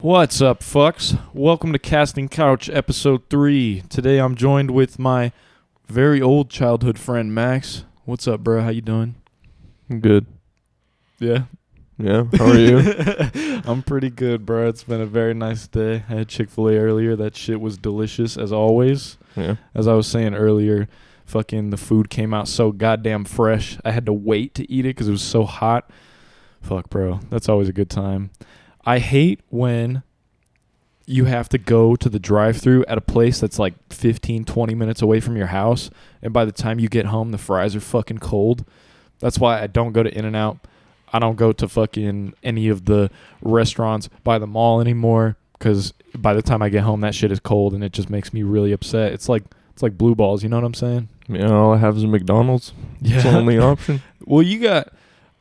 What's up, fucks? Welcome to Casting Couch episode 3. Today I'm joined with my very old childhood friend Max. What's up, bro? How you doing? I'm good. Yeah? Yeah, how are you? I'm pretty good, bro. It's been a very nice day. I had Chick-fil-A earlier. That shit was delicious as always. Yeah. As I was saying earlier, fucking the food came out so goddamn fresh. I had to wait to eat it because it was so hot. Fuck, bro. That's always a good time. I hate when you have to go to the drive-thru at a place that's like 15, 20 minutes away from your house, and by the time you get home, the fries are fucking cold. That's why I don't go to In-N-Out. I don't go to fucking any of the restaurants by the mall anymore, because by the time I get home, that shit is cold, and it just makes me really upset. It's like Blue Balls, you know what I'm saying? Yeah, all I have is a McDonald's. Yeah. It's the only option. Well, you got...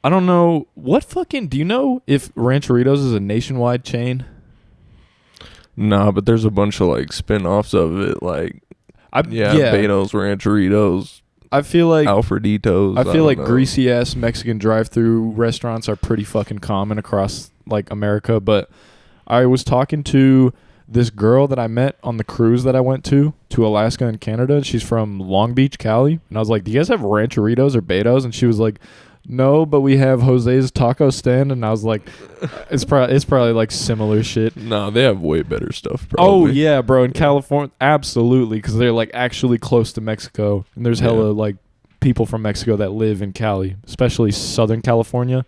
I don't know. Do you know if Rancheritos is a nationwide chain? Nah, but there's a bunch of like spin-offs of it, like Beto's, Rancheritos. I feel like Alfreditos. I feel like greasy ass Mexican drive-through restaurants are pretty fucking common across like America. But I was talking to this girl that I met on the cruise that I went to Alaska and Canada. She's from Long Beach, Cali, and I was like, "Do you guys have Rancheritos or Beto's?" And she was like, "No, but we have Jose's taco stand." And I was like, it's probably like similar shit. Nah, they have way better stuff, probably. Oh, yeah, bro. In California, absolutely, because they're like actually close to Mexico. And there's hella like people from Mexico that live in Cali, especially Southern California.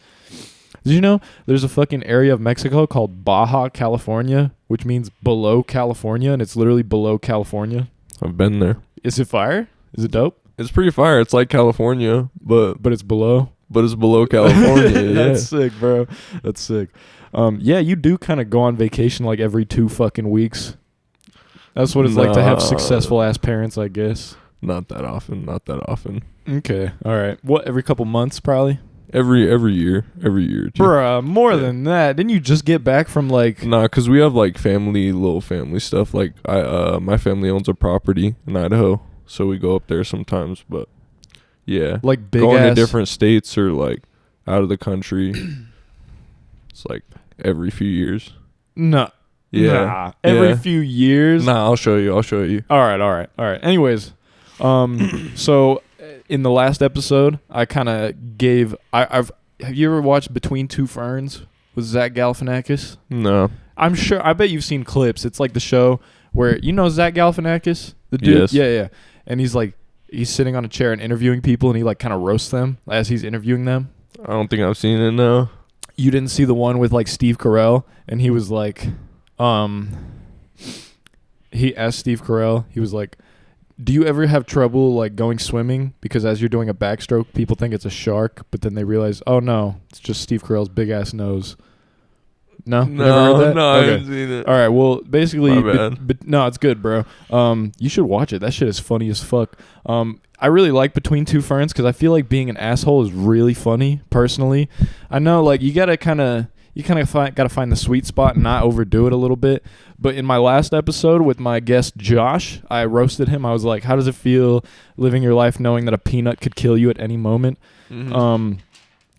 Did you know there's a fucking area of Mexico called Baja California, which means below California, and it's literally below California? I've been there. Is it fire? Is it dope? It's pretty fire. It's like California, but it's below. But it's below California. That's sick, bro. That's sick. Yeah, you do kind of go on vacation like every 2 fucking weeks. That's what it's like to have successful ass parents, I guess. Not that often. Okay. All right. What, every couple months probably? Every year. Bruh, more than that. Didn't you just get back from like... Nah, because we have like little family stuff. Like my family owns a property in Idaho, so we go up there sometimes, but... Yeah, like big going ass... to different states or like out of the country. It's like every few years. No. Yeah. Nah. Every few years? Nah, I'll show you. All right. Anyways, so in the last episode, I kind of gave... have you ever watched Between Two Ferns with Zach Galifianakis? No. I bet you've seen clips. It's like the show where... You know Zach Galifianakis? The dude? Yes. Yeah. And he's like... He's sitting on a chair and interviewing people, and he like kind of roasts them as he's interviewing them. I don't think I've seen it, no. You didn't see the one with like Steve Carell, and he was like, he asked Steve Carell, he was like, "Do you ever have trouble like going swimming? Because as you're doing a backstroke, people think it's a shark, but then they realize, oh no, it's just Steve Carell's big ass nose." No? You never heard that? No, okay. I haven't seen it. All right, well, basically, My bad. but no, it's good, bro. You should watch it. That shit is funny as fuck. I really like Between Two Ferns because I feel like being an asshole is really funny, personally. I know, like, you gotta kind of gotta find the sweet spot and not overdo it a little bit. But in my last episode with my guest Josh, I roasted him. I was like, how does it feel living your life knowing that a peanut could kill you at any moment? Mm-hmm.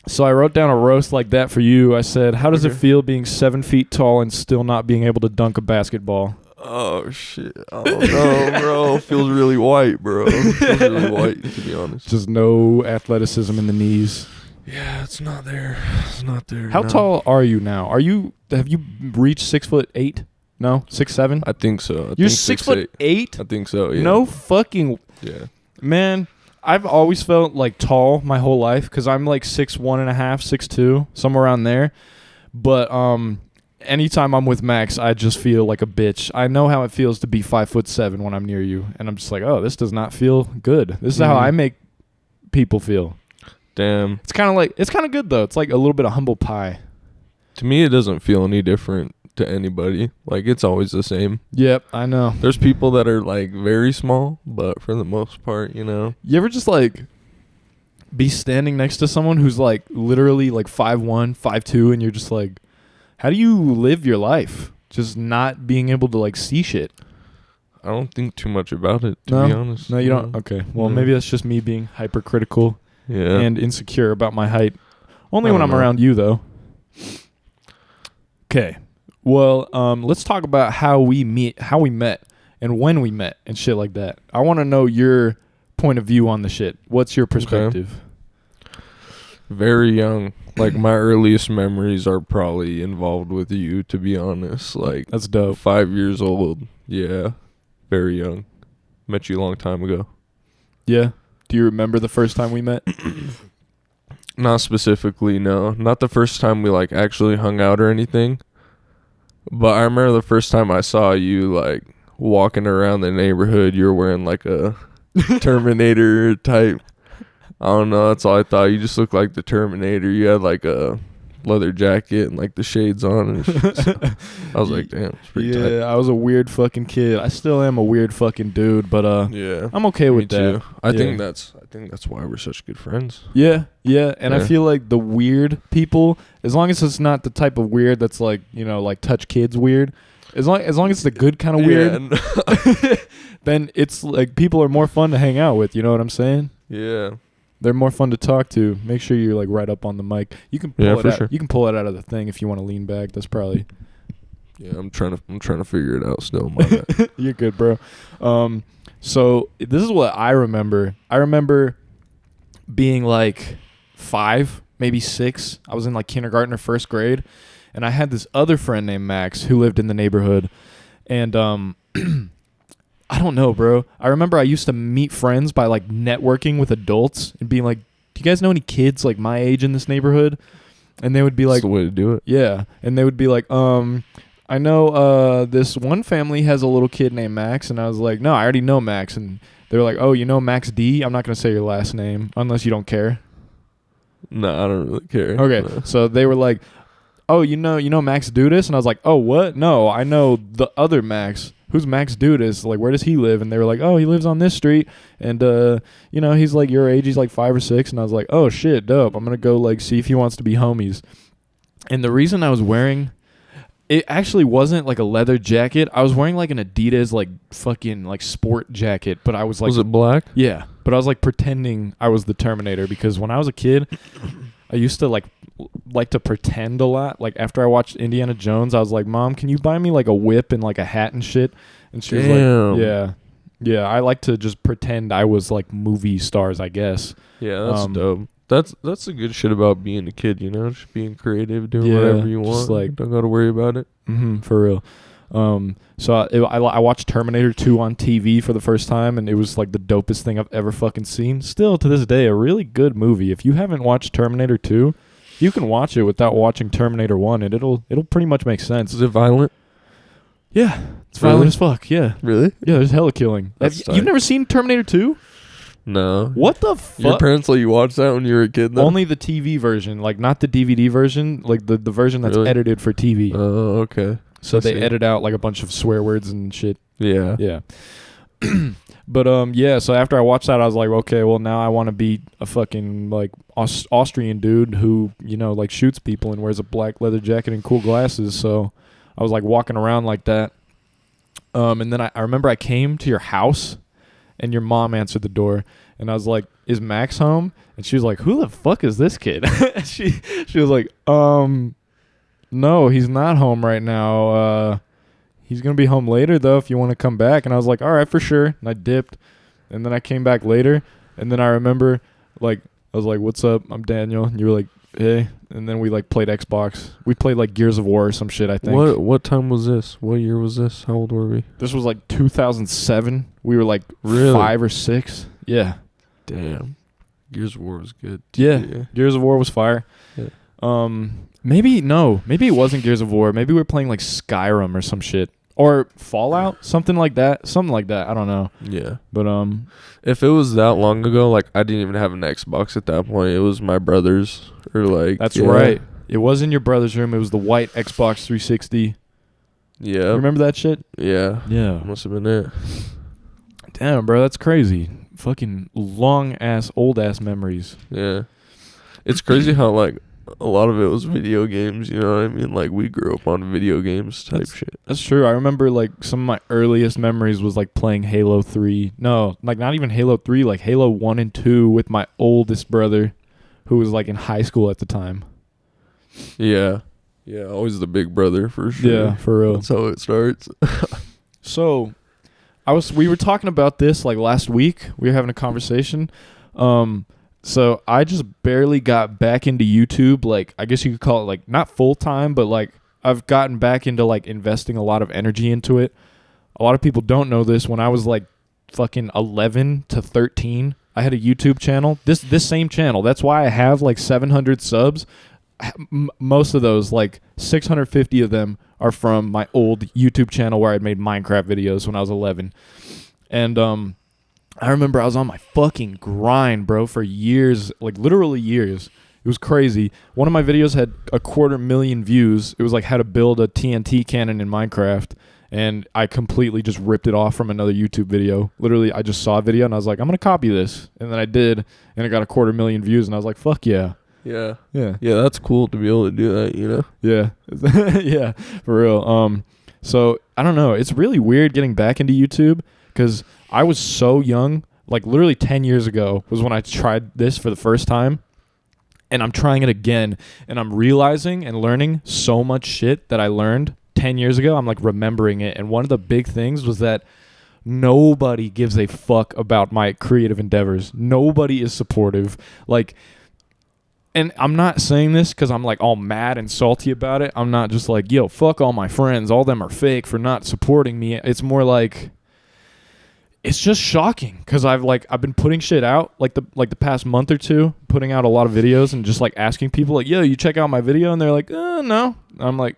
So I wrote down a roast like that for you. I said, how does it feel being 7 feet tall and still not being able to dunk a basketball? Oh, shit. Oh, no, bro. Feels really white, bro. Feels really white, to be honest. Just no athleticism in the knees. Yeah, it's not there. How tall are you now? Have you reached 6'8"? No? 6'7"? I think so. You're 6'8"? I think so, yeah. No fucking... Yeah. Man... I've always felt like tall my whole life because I'm like 6'1.5", 6'2", somewhere around there. But anytime I'm with Max, I just feel like a bitch. I know how it feels to be 5'7" when I'm near you, and I'm just like, oh, this does not feel good. This is how I make people feel. Damn. It's kind of good though. It's like a little bit of humble pie. To me, it doesn't feel any different to anybody. Like, it's always the same. Yep, I know. There's people that are like very small, but for the most part, you know. You ever just like be standing next to someone who's like literally like 5'1", 5'2", and you're just like, how do you live your life? Just not being able to like see shit. I don't think too much about it, to be honest. No, you don't? Okay. Well, maybe that's just me being hypercritical and insecure about my height. Only when I'm around you, though. Okay. Well, let's talk about how we met, and when we met, and shit like that. I want to know your point of view on the shit. What's your perspective? Very young. Like, my earliest memories are probably involved with you, to be honest. Like, That's dope. 5 years old. Yeah. Very young. Met you a long time ago. Yeah. Do you remember the first time we met? Not specifically, no. Not the first time we, like, actually hung out or anything. But I remember the first time I saw you, like, walking around the neighborhood. You were wearing, like, a Terminator type. I don't know. That's all I thought. You just looked like the Terminator. You had, like, a leather jacket and, like, the shades on. And shit. I was like, damn, it's pretty tight. Yeah, I was a weird fucking kid. I still am a weird fucking dude, but Yeah. I'm okay with that. Too. I think that's why we're such good friends. Yeah, and I Yeah. feel like the weird people, as long as it's not the type of weird that's like, you know, like touch kids weird, as long as it's the good kind of weird, then it's like people are more fun to hang out with. You know what I'm saying? Yeah. They're more fun to talk to. Make sure you're like right up on the mic. You can pull it out. Sure. You can pull it out of the thing if you want to lean back. That's probably. Yeah, I'm trying to figure it out still. My bad. You're good, bro. So this is what I remember. I remember being like 5, maybe 6. I was in like kindergarten or first grade, and I had this other friend named Max who lived in the neighborhood, and I don't know, bro. I remember I used to meet friends by like networking with adults and being like, "Do you guys know any kids like my age in this neighborhood?" And they would be That's like, the way to do it. "Yeah," and they would be like, I know this one family has a little kid named Max," and I was like, "No, I already know Max." And they were like, "Oh, you know Max D?" I'm not gonna say your last name unless you don't care. No, I don't really care. Okay, No. so they were like, "Oh, you know Max Dudas?" And I was like, "Oh, what? No, I know the other Max. Who's Max Dudas? Like, where does he live?" And they were like, "Oh, he lives on this street, and you know, he's like your age. He's like 5 or 6." And I was like, "Oh shit, dope. I'm gonna go like see if he wants to be homies." And the reason I was wearing, it actually wasn't like a leather jacket. I was wearing like an Adidas like fucking like sport jacket, but I was like, Was it black? yeah, but I was like pretending I was the Terminator because when I was a kid, I used to like to pretend a lot. Like after I watched Indiana Jones, I was like, "Mom, can you buy me like a whip and like a hat and shit?" And she was Damn. like, "Yeah, I like to just pretend I was like movie stars, I guess." Yeah, that's dope. That's the good shit about being a kid, you know, just being creative, doing Yeah, whatever you just want. like- Don't got to worry about it. For real. So I watched Terminator 2 on TV for the first time, and it was like the dopest thing I've ever fucking seen. Still to this day, a really good movie. If you haven't watched Terminator 2, you can watch it without watching Terminator 1, and it'll pretty much make sense. Is it violent? Yeah, it's Really? violent as fuck. Yeah, Really? yeah. There's hella killing. That's You've tight. never seen Terminator 2? No. What the Your fuck? parents let you watch that when you were a kid, though? Only the TV version, like not the DVD version, like the version that's Really? edited for TV. Oh, okay. So I they see. edit out like a bunch of swear words and shit. Yeah. Yeah. But yeah, so after I watched that, I was like, okay, well now I want to be a fucking like Austrian dude who, you know, like shoots people and wears a black leather jacket and cool glasses. So I was like walking around like that. And then I remember I came to your house and your mom answered the door and I was like, "Is Max home?" And she was like, "Who the fuck is this kid?" she was like, "No, he's not home right now. He's going to be home later, though, if you want to come back." And I was like, "All right, for sure." And I dipped. And then I came back later. And then I remember, like, I was like, "What's up? I'm Daniel." And you were like, "Hey." And then we, like, played Xbox. We played, like, Gears of War or some shit, I think. What time was this? What year was this? How old were we? This was, like, 2007. We were, like, Really? 5 or 6. Yeah. Damn. Gears of War was good. Yeah. Gears of War was fire. Yeah. Maybe it wasn't Gears of War. Maybe we were playing, like, Skyrim or some shit. Or Fallout, something like that. I don't know. Yeah. But If it was that long ago, like, I didn't even have an Xbox at that point. It was my brother's. Or, like... that's yeah. right. It was in your brother's room. It was the white Xbox 360. Yeah. Remember that shit? Yeah. Yeah. Must have been it. Damn, bro, that's crazy. Fucking long-ass, old-ass memories. Yeah. It's crazy how, like, a lot of it was video games, you know what I mean? Like, we grew up on video games type shit. That's true. I remember, like, some of my earliest memories was, like, playing Halo 3. No, like, not even Halo 3, like, Halo 1 and 2 with my oldest brother, who was, like, in high school at the time. Yeah. Yeah, always the big brother for sure. Yeah, for real. That's how it starts. So, we were talking about this like last week. We were having a conversation. So I just barely got back into YouTube. Like, I guess you could call it like not full time, but like I've gotten back into like investing a lot of energy into it. A lot of people don't know this. When I was like fucking 11 to 13, I had a YouTube channel. This same channel. That's why I have like 700 subs. Most of those, like 650 of them, are from my old YouTube channel where I'd made Minecraft videos when I was 11. And I remember I was on my fucking grind, bro, for years, like literally years. It was crazy. One of my videos had 250,000 views. It was like how to build a TNT cannon in Minecraft. And I completely just ripped it off from another YouTube video. Literally, I just saw a video and I was like, I'm going to copy this. And then I did, and it got 250,000 views. And I was like, fuck yeah. Yeah. Yeah. Yeah, that's cool to be able to do that, you know? Yeah. Yeah, for real. So, I don't know. It's really weird getting back into YouTube because I was so young. Like, literally 10 years ago was when I tried this for the first time. And I'm trying it again. And I'm realizing and learning so much shit that I learned 10 years ago. I'm like remembering it. And one of the big things was that nobody gives a fuck about my creative endeavors. Nobody is supportive. Like, and I'm not saying this because I'm like all mad and salty about it. I'm not just like, yo, fuck all my friends. All them are fake for not supporting me. It's more like, it's just shocking because I've been putting shit out like the past month or two, putting out a lot of videos and just like asking people like, yo, you check out my video? And they're like, no. I'm like,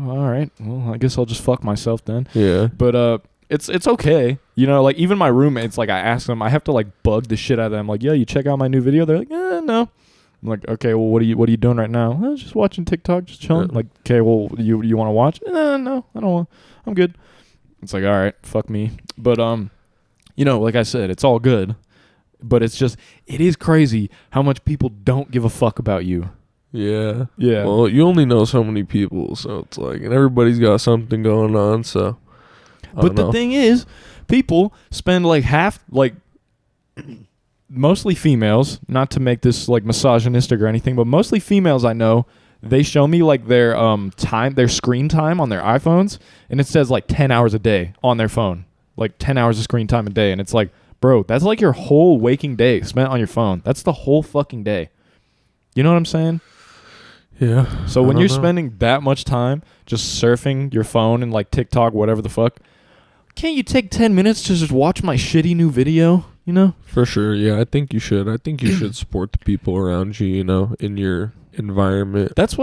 all right, well, I guess I'll just fuck myself then. Yeah. But it's okay. You know, like even my roommates, like I ask them, I have to like bug the shit out of them. Like, yo, you check out my new video? They're like, no. I'm like, okay, well, what are you doing right now? Just watching TikTok, just chilling. Yeah. Like, okay, well, you want to watch? No, I don't want. I'm good. It's like, all right, fuck me. But you know, like I said, it's all good. But it is crazy how much people don't give a fuck about you. Yeah. Yeah. Well, you only know so many people, so it's like, and everybody's got something going on, so. But the thing is, people spend like half, like, mostly females, not to make this like misogynistic or anything, but mostly females I know, they show me like their their screen time on their iPhones, and it says like 10 hours a day on their phone. Like 10 hours of screen time a day. And it's like, bro, that's like your whole waking day spent on your phone. That's the whole fucking day. You know what I'm saying? Yeah. So when you're spending that much time just surfing your phone and like TikTok, whatever the fuck, can't you take 10 minutes to just watch my shitty new video, you know? For sure, yeah. I think you should. I think you should support the people around you, you know, in your environment. That's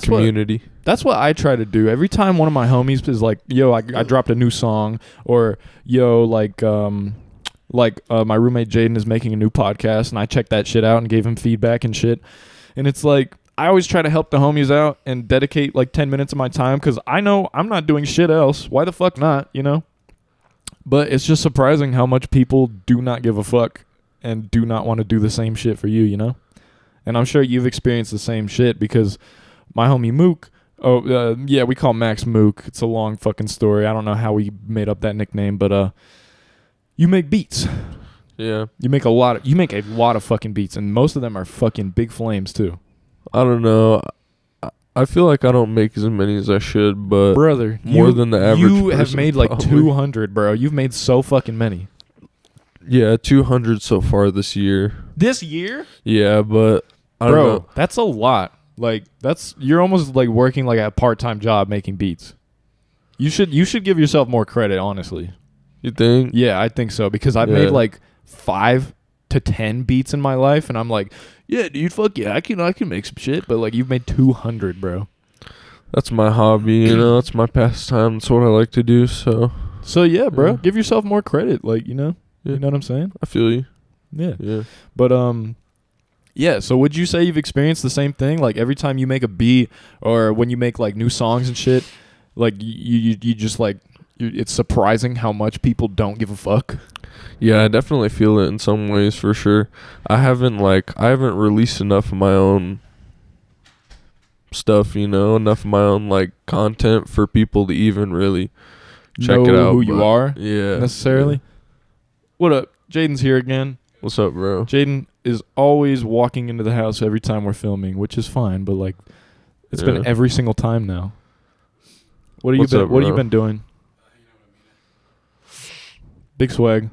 community. That's what I try to do. Every time one of my homies is like, yo, I dropped a new song, or yo, my roommate Jaden is making a new podcast, and I checked that shit out and gave him feedback and shit. And it's like, I always try to help the homies out and dedicate like 10 minutes of my time because I know I'm not doing shit else. Why the fuck not, you know? But it's just surprising how much people do not give a fuck and do not want to do the same shit for you, you know? And I'm sure you've experienced the same shit because my homie Mook, we call Max Mook. It's a long fucking story. I don't know how we made up that nickname, but you make beats. Yeah. You make a lot of fucking beats, and most of them are fucking big flames too. I don't know. I feel like I don't make as many as I should, but brother, more than the average You have person, made like probably. 200, bro. You've made so fucking many. Yeah, 200 so far this year. This year? Yeah, but I don't know. That's a lot. Like you're almost like working like a part-time job making beats. You should give yourself more credit, honestly. You think? Yeah, I think so because I've made like 5 to 10 beats in my life, and I'm like, yeah, dude, fuck yeah, I can make some shit. But like, you've made 200, bro. That's my hobby, you know. That's my pastime. That's what I like to do. So yeah, bro, Yeah. give yourself more credit. Like, you know, Yeah. you know what I'm saying? I feel you. Yeah. Yeah. But yeah. So would you say you've experienced the same thing? Like every time you make a beat or when you make like new songs and shit, like you just like it's surprising how much people don't give a fuck. Yeah, I definitely feel it in some ways for sure. I haven't released enough of my own stuff, you know, enough of my own like content for people to even really check know it out. who you are, Yeah. necessarily. Yeah. What up? Jaden's here again. What's up, bro? Jaden is always walking into the house every time we're filming, which is fine, but like It's been every single time now. What have you been doing? Big swag.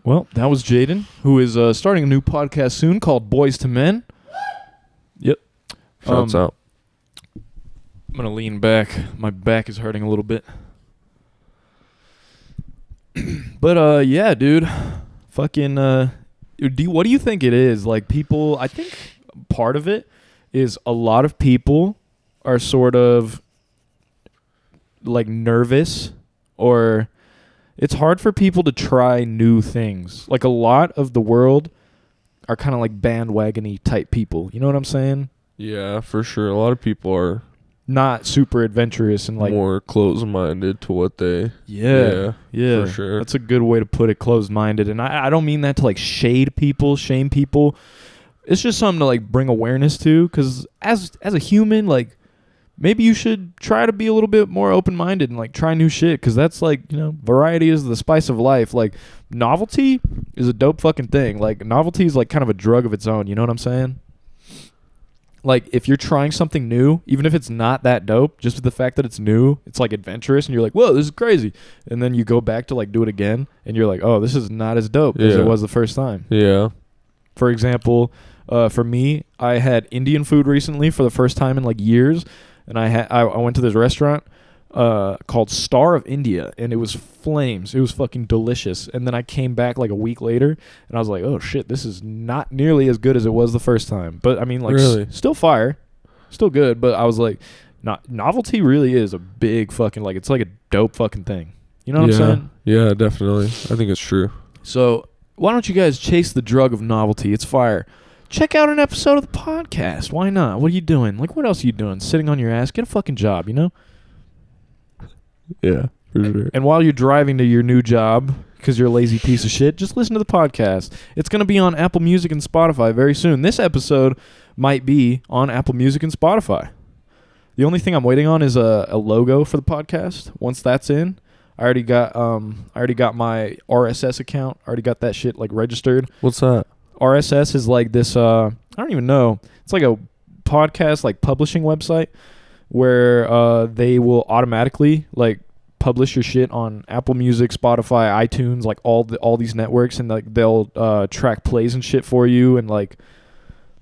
Well, that was Jaden, who is starting a new podcast soon called Boys to Men. Yep. Shouts out. I'm going to lean back. My back is hurting a little bit. But, yeah, dude. Fucking, what do you think it is? Like, people, I think part of it is a lot of people are sort of, like, nervous, or it's hard for people to try new things. Like, a lot of the world are kind of like bandwagon-y type people. You know what I'm saying? Yeah, for sure. A lot of people are not super adventurous and like more closed-minded to what they... Yeah. For sure. That's a good way to put it, closed-minded. And I don't mean that to like shame people. It's just something to like bring awareness to, because as a human, like, maybe you should try to be a little bit more open-minded and like try new shit, because that's like, you know, variety is the spice of life. Like, novelty is a dope fucking thing. Like, novelty is like kind of a drug of its own. You know what I'm saying? Like, if you're trying something new, even if it's not that dope, just with the fact that it's new, it's like adventurous, and you're like, whoa, this is crazy. And then you go back to like do it again, and you're like, oh, this is not as dope as it was the first time. Yeah. For example, for me, I had Indian food recently for the first time in like years, and I went to this restaurant called Star of India, and it was flames. It was fucking delicious. And then I came back like a week later, and I was like, oh shit, this is not nearly as good as it was the first time. But I mean, like, really? Still fire, still good. But I was like, novelty really is a big fucking, like, it's like a dope fucking thing. You know what I'm saying? Yeah, definitely. I think it's true. So why don't you guys chase the drug of novelty? It's fire. Check out an episode of the podcast. Why not? What are you doing? Like, what else are you doing? Sitting on your ass? Get a fucking job, you know? Yeah, for sure. And while you're driving to your new job, because you're a lazy piece of shit, just listen to the podcast. It's going to be on Apple Music and Spotify very soon. This episode might be on Apple Music and Spotify. The only thing I'm waiting on is a logo for the podcast. Once that's in, I already got my RSS account. I already got that shit like registered. What's that? RSS is like this, I don't even know. It's like a podcast like publishing website where they will automatically like publish your shit on Apple Music, Spotify, iTunes, like all these networks, and like they'll track plays and shit for you, and like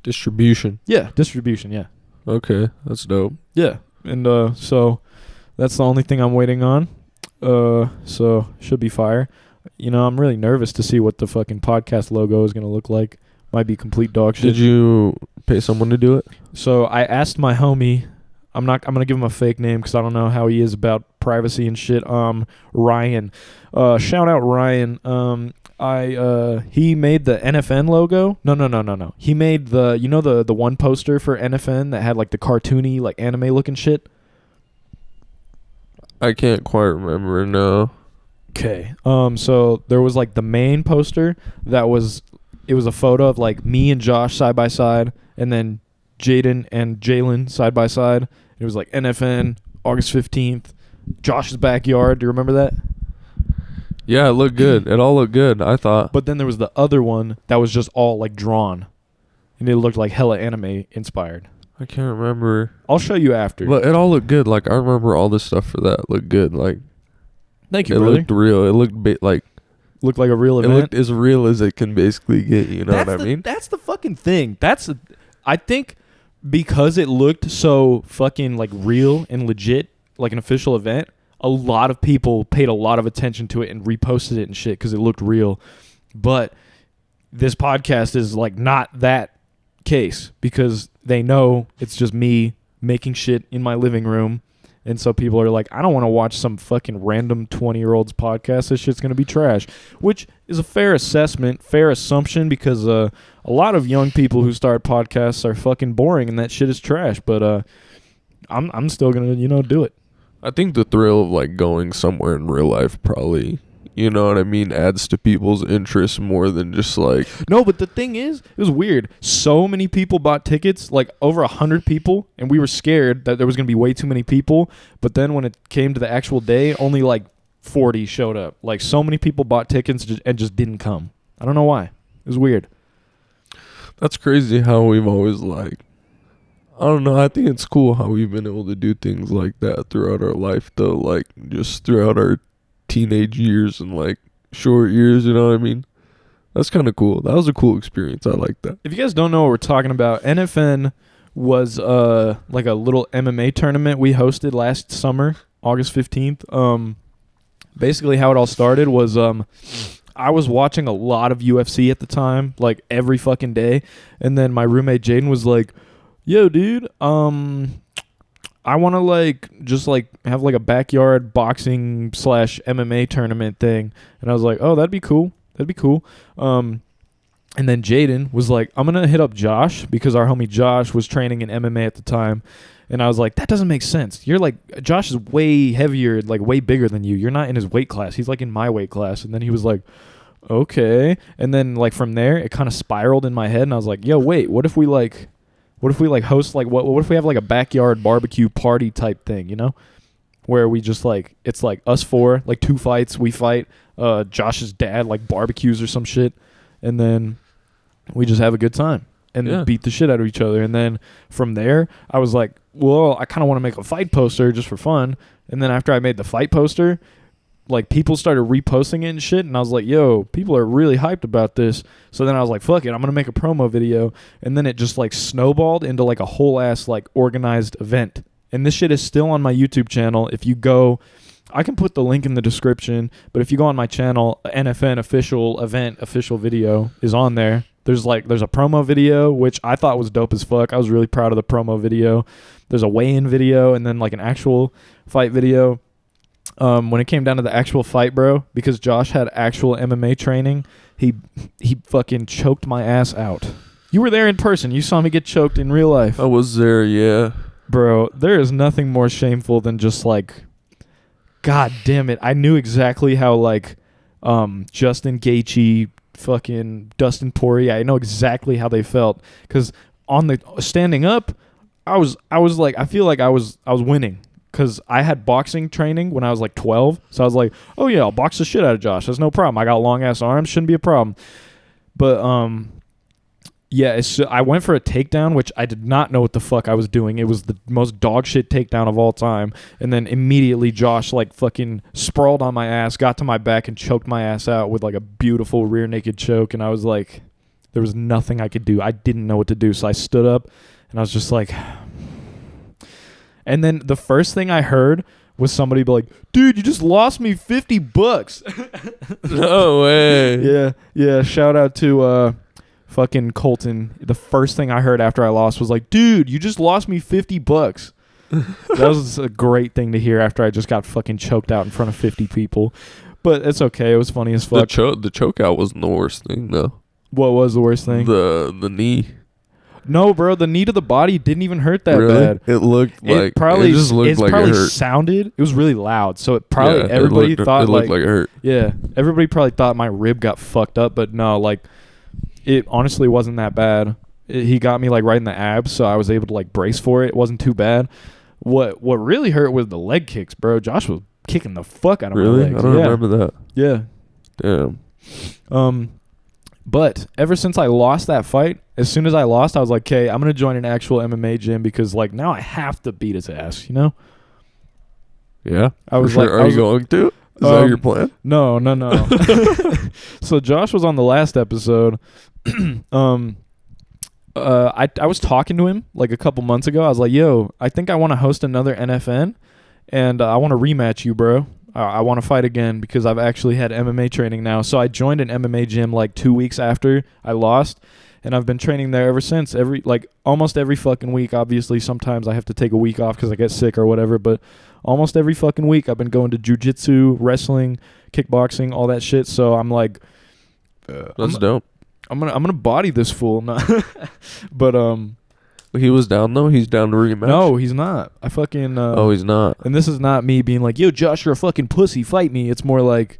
distribution. Yeah, distribution, yeah. Okay, that's dope. Yeah. And so that's the only thing I'm waiting on. So should be fire. You know, I'm really nervous to see what the fucking podcast logo is going to look like. Might be complete dog shit. Did you pay someone to do it? So I asked my homie, I'm going to give him a fake name because I don't know how he is about privacy and shit. Ryan. Shout out Ryan. He made the NFN logo. No. He made the one poster for NFN that had like the cartoony, like anime looking shit. I can't quite remember, no. Okay. So there was like the main poster it was a photo of like me and Josh side by side, and then Jaden and Jalen side by side. It was like NFN, August 15th, Josh's backyard. Do you remember that? Yeah, it looked good. It all looked good, I thought. But then there was the other one that was just all like drawn, and it looked like hella anime inspired. I can't remember. I'll show you after. But it all looked good. Like, I remember all this stuff for that looked good. Like, thank you, it brother. looked real. It looked looked like a real event. It looked as real as it can basically get. You know what I mean? That's the fucking thing. I think because it looked so fucking like real and legit, like an official event, a lot of people paid a lot of attention to it and reposted it and shit because it looked real. But this podcast is like not that case because they know it's just me making shit in my living room. And so people are like, I don't want to watch some fucking random 20-year-old's podcast. This shit's going to be trash, which is a fair assessment, fair assumption, because a lot of young people who start podcasts are fucking boring and that shit is trash. But I'm still going to, do it. I think the thrill of like going somewhere in real life probably, you know what I mean, adds to people's interest more than just like... No, but the thing is, it was weird. So many people bought tickets, like over 100 people, and we were scared that there was going to be way too many people. But then when it came to the actual day, only like 40 showed up. Like, so many people bought tickets and just didn't come. I don't know why. It was weird. That's crazy how we've always like, I don't know. I think it's cool how we've been able to do things like that throughout our life, though. Like just throughout our teenage years and like short years. You know what I mean? That's kind of cool. That was a cool experience. I like that. If you guys don't know what we're talking about, NFN was like a little MMA tournament we hosted last summer, August 15th. Basically how it all started was I was watching a lot of UFC at the time, like every fucking day, and then my roommate Jaden was like, "Yo, dude, I want to like just like have like a backyard boxing / MMA tournament thing." And I was like, "Oh, that'd be cool. That'd be cool." And then Jaden was like, "I'm going to hit up Josh," because our homie Josh was training in MMA at the time. And I was like, "That doesn't make sense. You're like, Josh is way heavier, like way bigger than you. You're not in his weight class. He's like in my weight class." And then he was like, "Okay." And then like from there, it kind of spiraled in my head. And I was like, "Yo, wait, what if we host like, what if we have like a backyard barbecue party type thing, you know? Where we just like, it's like us four, like 2 fights, we fight, Josh's dad like barbecues or some shit. And then we just have a good time and beat the shit out of each other." And then from there, I was like, well, I kind of want to make a fight poster just for fun. And then after I made the fight poster, like people started reposting it and shit. And I was like, yo, people are really hyped about this. So then I was like, fuck it, I'm going to make a promo video. And then it just like snowballed into like a whole ass like organized event. And this shit is still on my YouTube channel. If you go, I can put the link in the description, but if you go on my channel, NFN official event, official video is on there. There's a promo video, which I thought was dope as fuck. I was really proud of the promo video. There's a weigh-in video and then like an actual fight video. When it came down to the actual fight, bro, because Josh had actual MMA training, he fucking choked my ass out. You were there in person. You saw me get choked in real life. I was there, yeah. Bro, there is nothing more shameful than just like, God damn it. I knew exactly how like Justin Gaethje, fucking Dustin Poirier, I know exactly how they felt. Because on the standing up, I was like, I feel like I was winning. Because I had boxing training when I was like 12. So I was like, oh yeah, I'll box the shit out of Josh. That's no problem. I got long ass arms. Shouldn't be a problem. But yeah, I went for a takedown, which I did not know what the fuck I was doing. It was the most dog shit takedown of all time. And then immediately Josh like fucking sprawled on my ass, got to my back and choked my ass out with like a beautiful rear naked choke. And I was like, there was nothing I could do. I didn't know what to do. So I stood up and I was just like... And then the first thing I heard was somebody be like, "Dude, you just lost me $50." No way. Yeah. Shout out to fucking Colton. The first thing I heard after I lost was like, "Dude, you just lost me $50." That was a great thing to hear after I just got fucking choked out in front of 50 people. But it's okay. It was funny as fuck. The choke out wasn't the worst thing though. What was the worst thing? The knee. No, bro, the knee to the body didn't even hurt that really? bad. It looked like it just looked like probably it hurt. Sounded. It was really loud, so it probably everybody thought it looked like it hurt. Yeah, everybody probably thought my rib got fucked up, but no, like it honestly wasn't that bad. He got me like right in the abs, so I was able to like brace for it. It wasn't too bad. What really hurt was the leg kicks, bro. Josh was kicking the fuck out of my legs. I don't remember that. Yeah. Damn. But ever since I lost that fight, as soon as I lost, I was like, okay, I'm going to join an actual MMA gym because, like, now I have to beat his ass, you know? Yeah. I was sure. like, are you going to? Is that your plan? No. So Josh was on the last episode. I was talking to him like a couple months ago. I was like, yo, I think I want to host another NFN and I want to rematch you, bro. I want to fight again because I've actually had MMA training now. So I joined an MMA gym like 2 weeks after I lost, and I've been training there ever since. Almost every fucking week. Obviously, sometimes I have to take a week off because I get sick or whatever, but almost every fucking week I've been going to jiu-jitsu, wrestling, kickboxing, all that shit. So I'm like, that's dope. I'm gonna body this fool. No. But he was down though. He's down to rematch. No, he's not. I fucking. Oh, he's not. And this is not me being like, yo, Josh, you're a fucking pussy. Fight me. It's more like,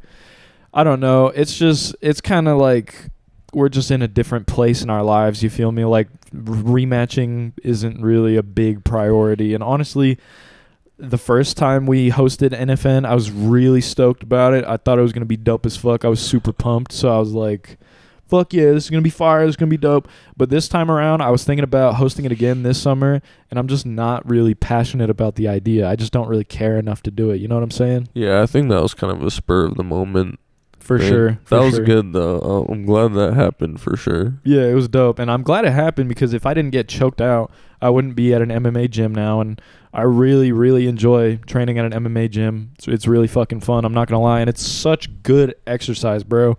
I don't know. It's kind of like we're just in a different place in our lives. You feel me? Like rematching isn't really a big priority. And honestly, the first time we hosted NFN, I was really stoked about it. I thought it was gonna be dope as fuck. I was super pumped. So I was like, fuck yeah, this is going to be fire, this is going to be dope. But this time around, I was thinking about hosting it again this summer, and I'm just not really passionate about the idea. I just don't really care enough to do it. You know what I'm saying? Yeah, I think that was kind of a spur of the moment. For sure. That was good, though. I'm glad that happened, for sure. Yeah, it was dope. And I'm glad it happened because if I didn't get choked out, I wouldn't be at an MMA gym now. And I really, really enjoy training at an MMA gym. It's really fucking fun. I'm not going to lie. And it's such good exercise, bro.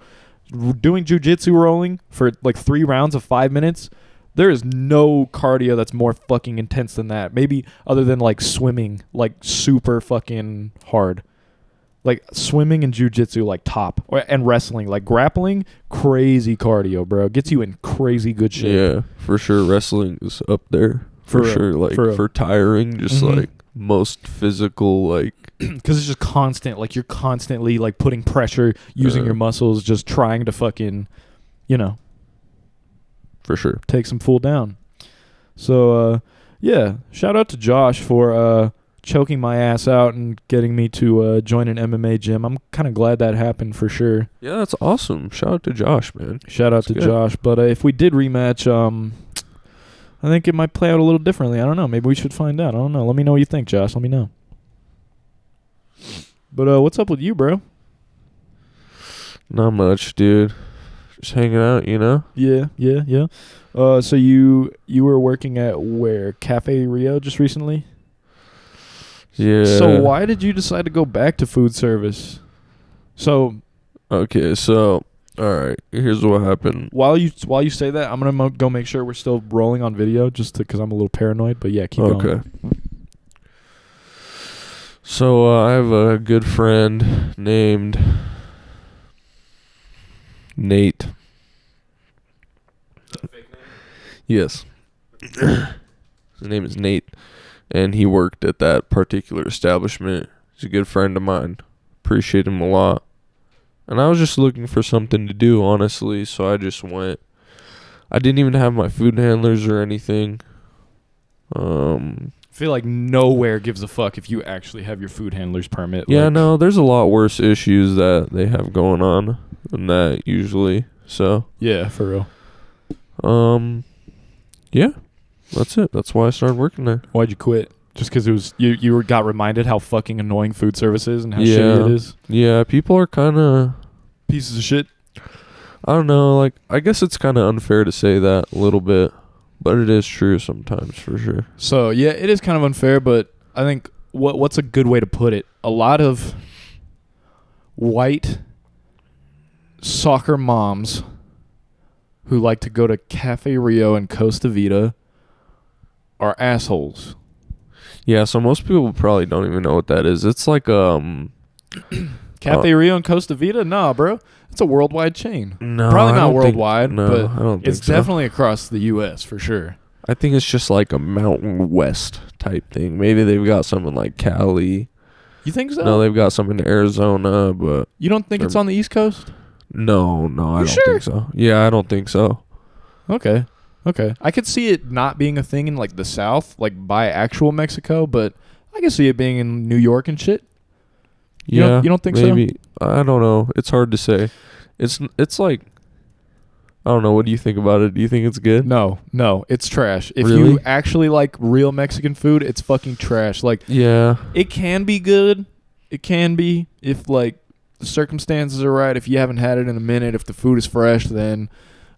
Doing jiu-jitsu rolling for like 3 rounds of 5 minutes, there is no cardio that's more fucking intense than that. Maybe other than like swimming, like super fucking hard. Like swimming and jiu-jitsu, like top. And wrestling, like grappling, crazy cardio, bro. Gets you in crazy good shape. Yeah, for sure. Wrestling is up there. For sure. Like for tiring, just like most physical, like. Because it's just constant. Like you're constantly like putting pressure, using your muscles, just trying to fucking, you know. For sure. Take some fool down. So, yeah. Shout out to Josh for choking my ass out and getting me to join an MMA gym. I'm kind of glad that happened for sure. Yeah, that's awesome. Shout out to Josh, man. Shout out to Josh. But if we did rematch, I think it might play out a little differently. I don't know. Maybe we should find out. I don't know. Let me know what you think, Josh. Let me know. But what's up with you, bro? Not much, dude. Just hanging out, you know? Yeah. So you were working at where? Cafe Rio just recently? Yeah. So why did you decide to go back to food service? So okay, so all right, here's what happened. While you say that, I'm gonna go make sure we're still rolling on video, just because I'm a little paranoid. But yeah, keep going. Okay. So I have a good friend named Nate. Is that a fake name? Yes. His name is Nate, and he worked at that particular establishment. He's a good friend of mine. Appreciate him a lot. And I was just looking for something to do, honestly, so I just went. I didn't even have my food handlers or anything. I feel like nowhere gives a fuck if you actually have your food handler's permit. Yeah, like, no, there's a lot worse issues that they have going on than that usually. So yeah, for real. Yeah, that's it. That's why I started working there. Why'd you quit? Just because it was you got reminded how fucking annoying food service is and how shitty it is? Yeah, people are kind of pieces of shit. I don't know, like, I guess it's kind of unfair to say that a little bit, but it is true sometimes, for sure. So, yeah, it is kind of unfair, but I think what's a good way to put it? A lot of white soccer moms who like to go to Cafe Rio and Costa Vida are assholes. Yeah, so most people probably don't even know what that is. It's like Cafe Rio and Costa Vida? Nah, bro. It's a worldwide chain. No, probably I not don't worldwide, think, but I don't think it's definitely across the U.S. for sure. I think it's just like a Mountain West type thing. Maybe they've got some in like Cali. You think so? No, they've got some in Arizona, but you don't think it's on the East Coast? No, I don't think so. Yeah, I don't think so. Okay. I could see it not being a thing in like the South, like by actual Mexico, but I can see it being in New York and shit. You don't think maybe. so? I don't know. It's hard to say. It's like, I don't know. What do you think about it? Do you think it's good? No, it's trash. If Really? you actually like real Mexican food, it's fucking trash. Like, Yeah. it can be good. It can be if like the circumstances are right. If you haven't had it in a minute, if the food is fresh, then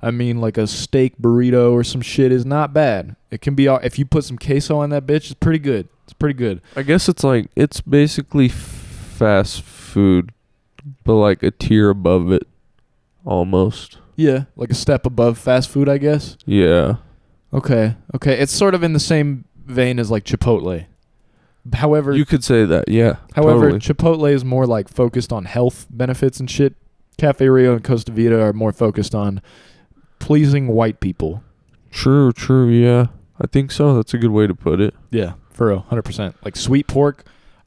I mean, like a steak burrito or some shit is not bad. It can be, if you put some queso on that bitch, it's pretty good. It's pretty good. I guess it's basically fast food, but like a tier above it, almost. Yeah, like a step above fast food, I guess. Yeah. Okay. It's sort of in the same vein as like Chipotle. However, You could say that, yeah. However, totally. Chipotle is more like focused on health benefits and shit. Cafe Rio and Costa Vida are more focused on pleasing white people. True, yeah. I think so. That's a good way to put it. Yeah, for real, 100%. Like sweet pork,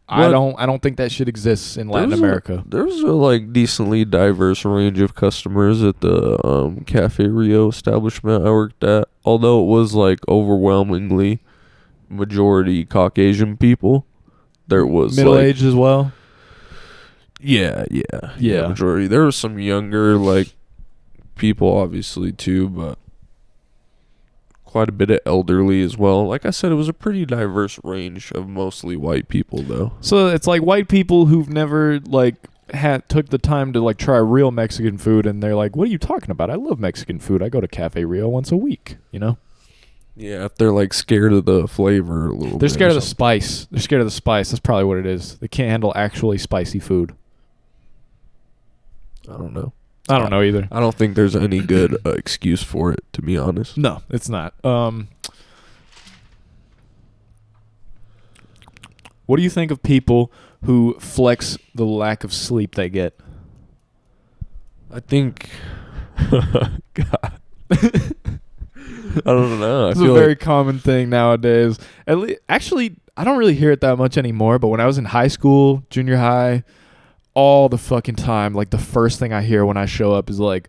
I don't think that shit exists in Latin America. There's a like decently diverse range of customers at the Cafe Rio establishment I worked at. Although it was like overwhelmingly majority Caucasian people, there was middle-aged as well. Yeah. Majority. There was some younger, like people, obviously, too, but quite a bit of elderly as well. Like I said, it was a pretty diverse range of mostly white people, though. So it's like white people who've never like took the time to like try real Mexican food, and they're like, "What are you talking about? I love Mexican food. I go to Cafe Rio once a week." You know? Yeah, if they're like scared of the flavor a little bit. They're scared of the spice. They're scared of the spice. That's probably what it is. They can't handle actually spicy food. I don't know. I don't know either. I don't think there's any good excuse for it, to be honest. No, it's not. What do you think of people who flex the lack of sleep they get? I think... God. I don't know. It's a very common thing nowadays. Actually, I don't really hear it that much anymore, but when I was in high school, junior high, all the fucking time, like the first thing I hear when I show up is like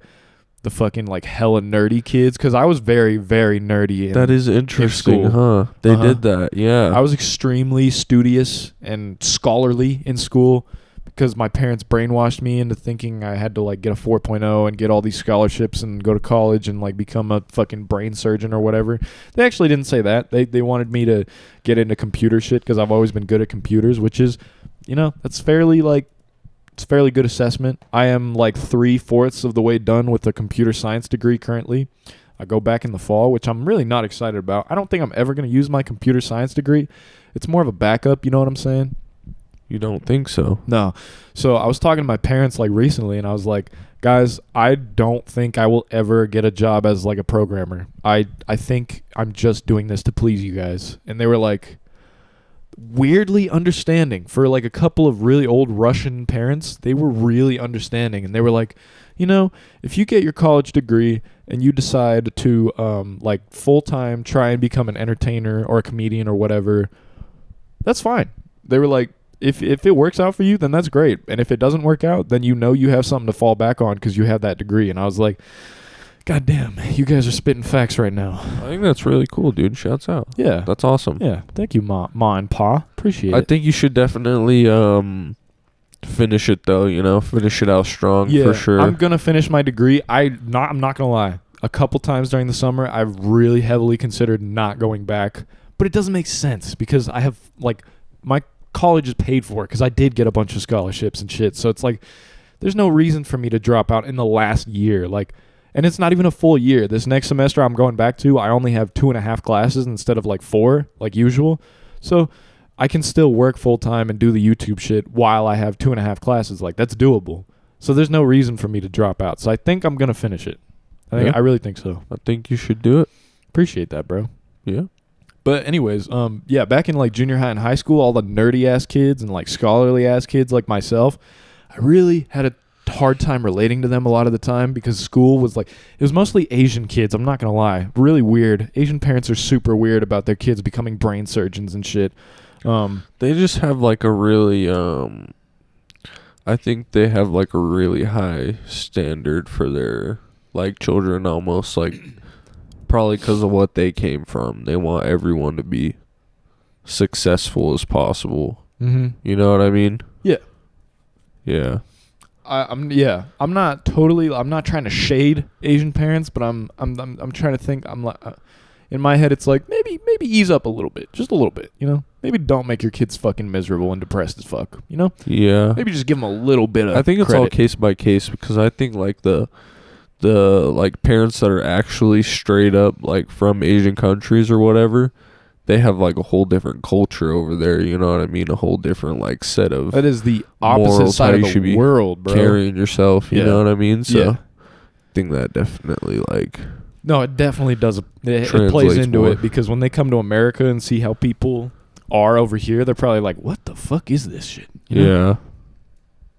the fucking like hella nerdy kids, because I was very, very nerdy. That is interesting, huh? They did that, yeah. I was extremely studious and scholarly in school because my parents brainwashed me into thinking I had to like get a 4.0 and get all these scholarships and go to college and like become a fucking brain surgeon or whatever. They actually didn't say that. They wanted me to get into computer shit because I've always been good at computers, which is, you know, that's fairly like, it's a fairly good assessment. I am like 3/4 of the way done with a computer science degree currently. I go back in the fall, which I'm really not excited about. I don't think I'm ever going to use my computer science degree. It's more of a backup, you know what I'm saying? You don't think so? No. So I was talking to my parents like recently, and I was like, guys, I don't think I will ever get a job as like a programmer. I think I'm just doing this to please you guys. And they were like, weirdly understanding. For like a couple of really old Russian parents, they were really understanding, and they were like, you know, if you get your college degree and you decide to like full-time try and become an entertainer or a comedian or whatever, that's fine. They were like, if it works out for you, then that's great, and if it doesn't work out, then you know you have something to fall back on because you have that degree. And I was like, God damn, you guys are spitting facts right now. I think that's really cool, dude. Shouts out. Yeah. That's awesome. Yeah. Thank you, Ma and Pa. Appreciate it. I think you should definitely finish it, though, you know? Finish it out strong, for sure. I'm going to finish my degree. I'm not going to lie. A couple times during the summer, I've really heavily considered not going back. But it doesn't make sense because I have, like, my college is paid for because I did get a bunch of scholarships and shit. So it's like, there's no reason for me to drop out in the last year. Like, and it's not even a full year. This next semester I'm going back to, I only have 2.5 classes instead of like 4, like usual. So I can still work full time and do the YouTube shit while I have 2.5 classes. Like, that's doable. So there's no reason for me to drop out. So I think I'm going to finish it. I really think so. I think you should do it. Appreciate that, bro. Yeah. But anyways, back in like junior high and high school, all the nerdy ass kids and like scholarly ass kids like myself, I really had a hard time relating to them a lot of the time because school was like, it was mostly Asian kids. I'm not going to lie. Really weird. Asian parents are super weird about their kids becoming brain surgeons and shit. They just have like a really, I think they have like a really high standard for their like children, almost like probably because of what they came from. They want everyone to be successful as possible. Mm-hmm. You know what I mean? Yeah. Yeah. I'm not trying to shade Asian parents, but I'm trying to think. I'm like, in my head, it's like maybe ease up a little bit, just a little bit, you know. Maybe don't make your kids fucking miserable and depressed as fuck, you know. Yeah. Maybe just give them a little bit of. I think it's credit. all case by case, because I think like the like parents that are actually straight up like from Asian countries or whatever, they have like a whole different culture over there, you know what I mean? A whole different like set of that is the opposite side of the world, bro. Carrying yourself, you know what I mean? So I think that definitely like no, it definitely does. It translates plays into more. it because when they come to America and see how people are over here, they're probably like, "What the fuck is this shit?" You know? Yeah.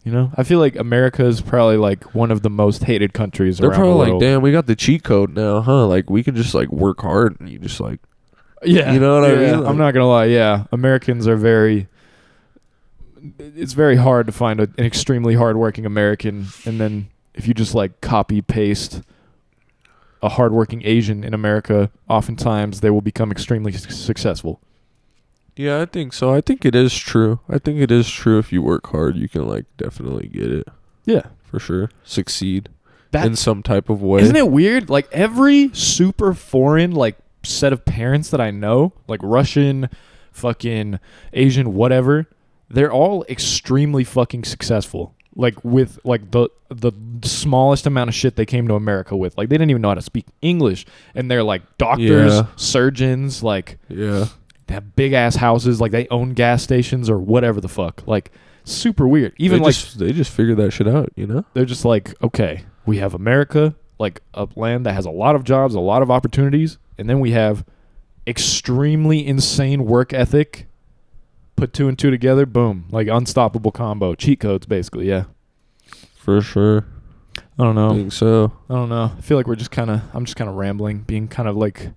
You know, I feel like America is probably like one of the most hated countries They're around the probably world. like, damn, we got the cheat code now, huh? Like we can just like work hard and you just like, yeah, you know what I mean? Like, I'm not gonna lie. Yeah, Americans are very. It's very hard to find an extremely hardworking American, and then if you just like copy paste a hardworking Asian in America, oftentimes they will become extremely successful. Yeah, I think so. I think it is true. I think it is true. If you work hard, you can like definitely get it. Yeah, for sure. Succeed. in some type of way. Isn't it weird? Like every super foreign like set of parents that I know, like Russian, fucking Asian, whatever, they're all extremely fucking successful. Like with like the smallest amount of shit they came to America with. Like they didn't even know how to speak English, and they're like doctors, surgeons, like they have big ass houses, like they own gas stations or whatever the fuck. Like super weird. Even they just figured that shit out, you know? They're just like, okay, we have America, like a land that has a lot of jobs, a lot of opportunities, and then we have extremely insane work ethic. Put 2 and 2 together, boom, like unstoppable combo, cheat codes, basically. Yeah, for sure. I don't know. I think so. I don't know. I feel like I'm just kind of rambling, being kind of like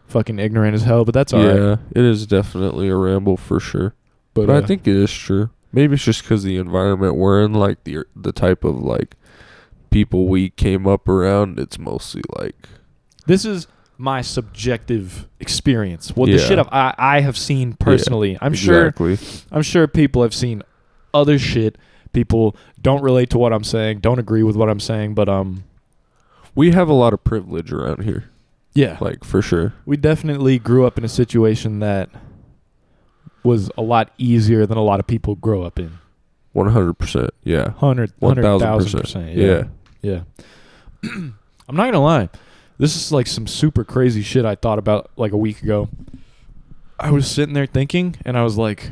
fucking ignorant as hell. But that's all right. Yeah, it is definitely a ramble for sure. But I think it is true. Maybe it's just because the environment we're in, like the type of like people we came up around. It's mostly like this is my subjective experience. Well, the shit I have seen personally. Yeah, I'm sure people have seen other shit. People don't relate to what I'm saying, don't agree with what I'm saying, but we have a lot of privilege around here. Yeah. Like for sure. We definitely grew up in a situation that was a lot easier than a lot of people grow up in. 100%. Yeah. 1,000%. Yeah. Yeah. I'm not going to lie. This is like some super crazy shit I thought about like a week ago. I was sitting there thinking, and I was like,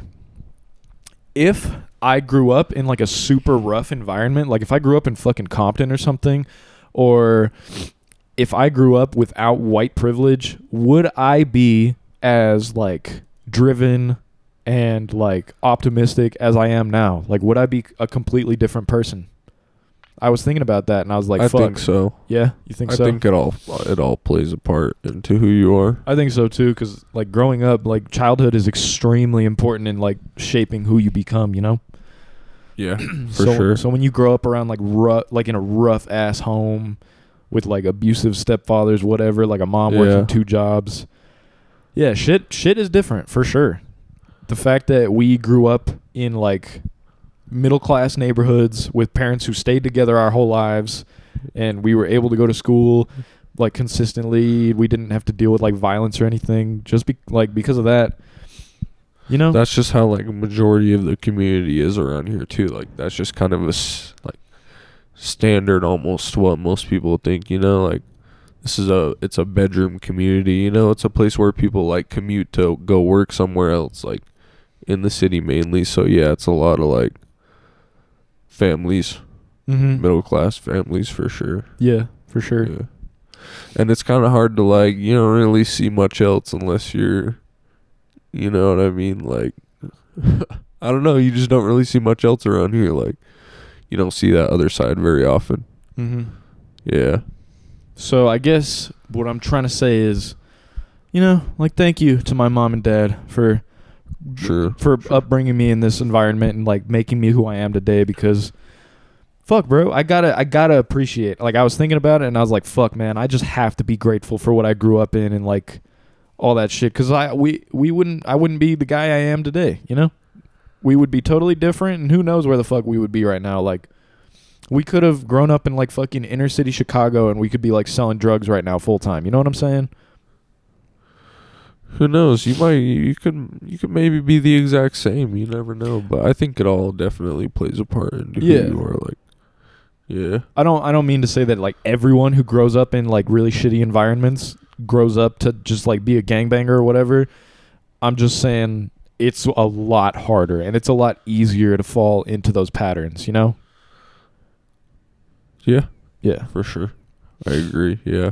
if I grew up in like a super rough environment, like if I grew up in fucking Compton or something, or if I grew up without white privilege, would I be as like driven and like optimistic as I am now? Like, would I be a completely different person? I was thinking about that, and I was like, fuck. I think so. Yeah? You think so? I think it all plays a part into who you are. I think so, too, because, like, growing up, like, childhood is extremely important in, like, shaping who you become, you know? Yeah, for sure. So when you grow up around, like, in a rough-ass home with, like, abusive stepfathers, whatever, like a mom working 2 jobs, yeah, shit is different, for sure. The fact that we grew up in, like, middle-class neighborhoods with parents who stayed together our whole lives, and we were able to go to school like consistently. We didn't have to deal with like violence or anything just because of that, you know. That's just how like a majority of the community is around here too. Like that's just kind of a like standard almost what most people think, you know. Like it's a bedroom community, you know. It's a place where people like commute to go work somewhere else, like in the city mainly. So yeah, it's a lot of like families, middle class families for sure. Yeah, for sure. Yeah. And it's kind of hard to like, you don't really see much else unless you're, you know what I mean? Like, I don't know. You just don't really see much else around here. Like, you don't see that other side very often. Yeah. So I guess what I'm trying to say is, you know, like, thank you to my mom and dad for upbringing me in this environment and like making me who I am today, because fuck, bro, I gotta appreciate, like, I was thinking about it and I was like, fuck, man, I just have to be grateful for what I grew up in and like all that shit, because I wouldn't be the guy I am today, you know. We would be totally different, and who knows where the fuck we would be right now. Like, we could have grown up in like fucking inner city Chicago and we could be like selling drugs right now full time, you know what I'm saying? Who knows? You could maybe be the exact same. You never know. But I think it all definitely plays a part in who you are. Like, yeah. I don't mean to say that like everyone who grows up in like really shitty environments grows up to just like be a gangbanger or whatever. I'm just saying it's a lot harder and it's a lot easier to fall into those patterns, you know? Yeah. Yeah. For sure. I agree. Yeah.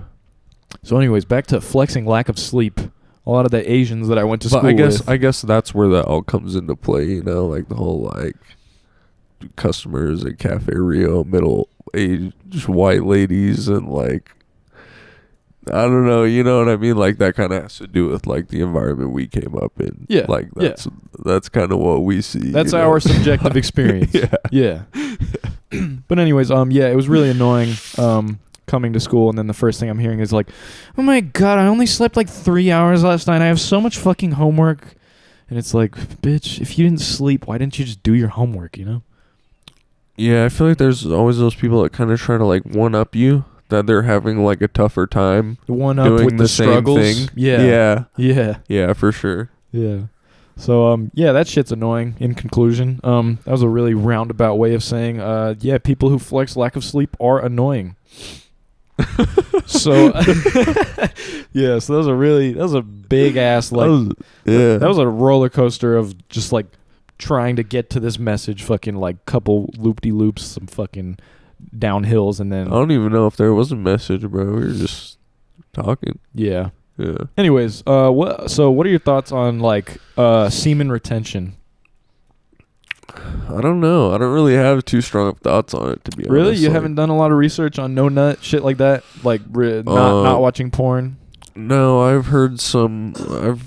So anyways, back to flexing lack of sleep. A lot of the Asians that I went to school with. I guess that's where that all comes into play, you know, like the whole like customers at Cafe Rio, middle-aged white ladies, and like, I don't know, you know what I mean? Like that kind of has to do with like the environment we came up in. Yeah. Like that's kind of what we see. That's our subjective experience. Yeah. But anyways, yeah, it was really annoying. Coming to school, and then the first thing I'm hearing is like, oh my god, I only slept like 3 hours last night, I have so much fucking homework. And it's like, bitch, if you didn't sleep, why didn't you just do your homework, you know? Yeah, I feel like there's always those people that kind of try to like one up you, that they're having like a tougher time The one up doing with the the same struggles. thing. Yeah. Yeah. Yeah. Yeah, for sure. Yeah. So yeah, that shit's annoying. In conclusion, that was a really roundabout way of saying, yeah, people who flex lack of sleep are annoying. So yeah, so that was a big ass like that was a roller coaster of just like trying to get to this message, fucking like couple loop-de-loops, some fucking downhills, and I then don't even know if there was a message, bro. We were just talking. yeah. Yeah. Anyways, what are your thoughts on like semen retention? I don't know. I don't really have too strong of thoughts on it, to be honest. Really, you Like, haven't done a lot of research on no nut shit like that, like not watching porn. No, I've heard some.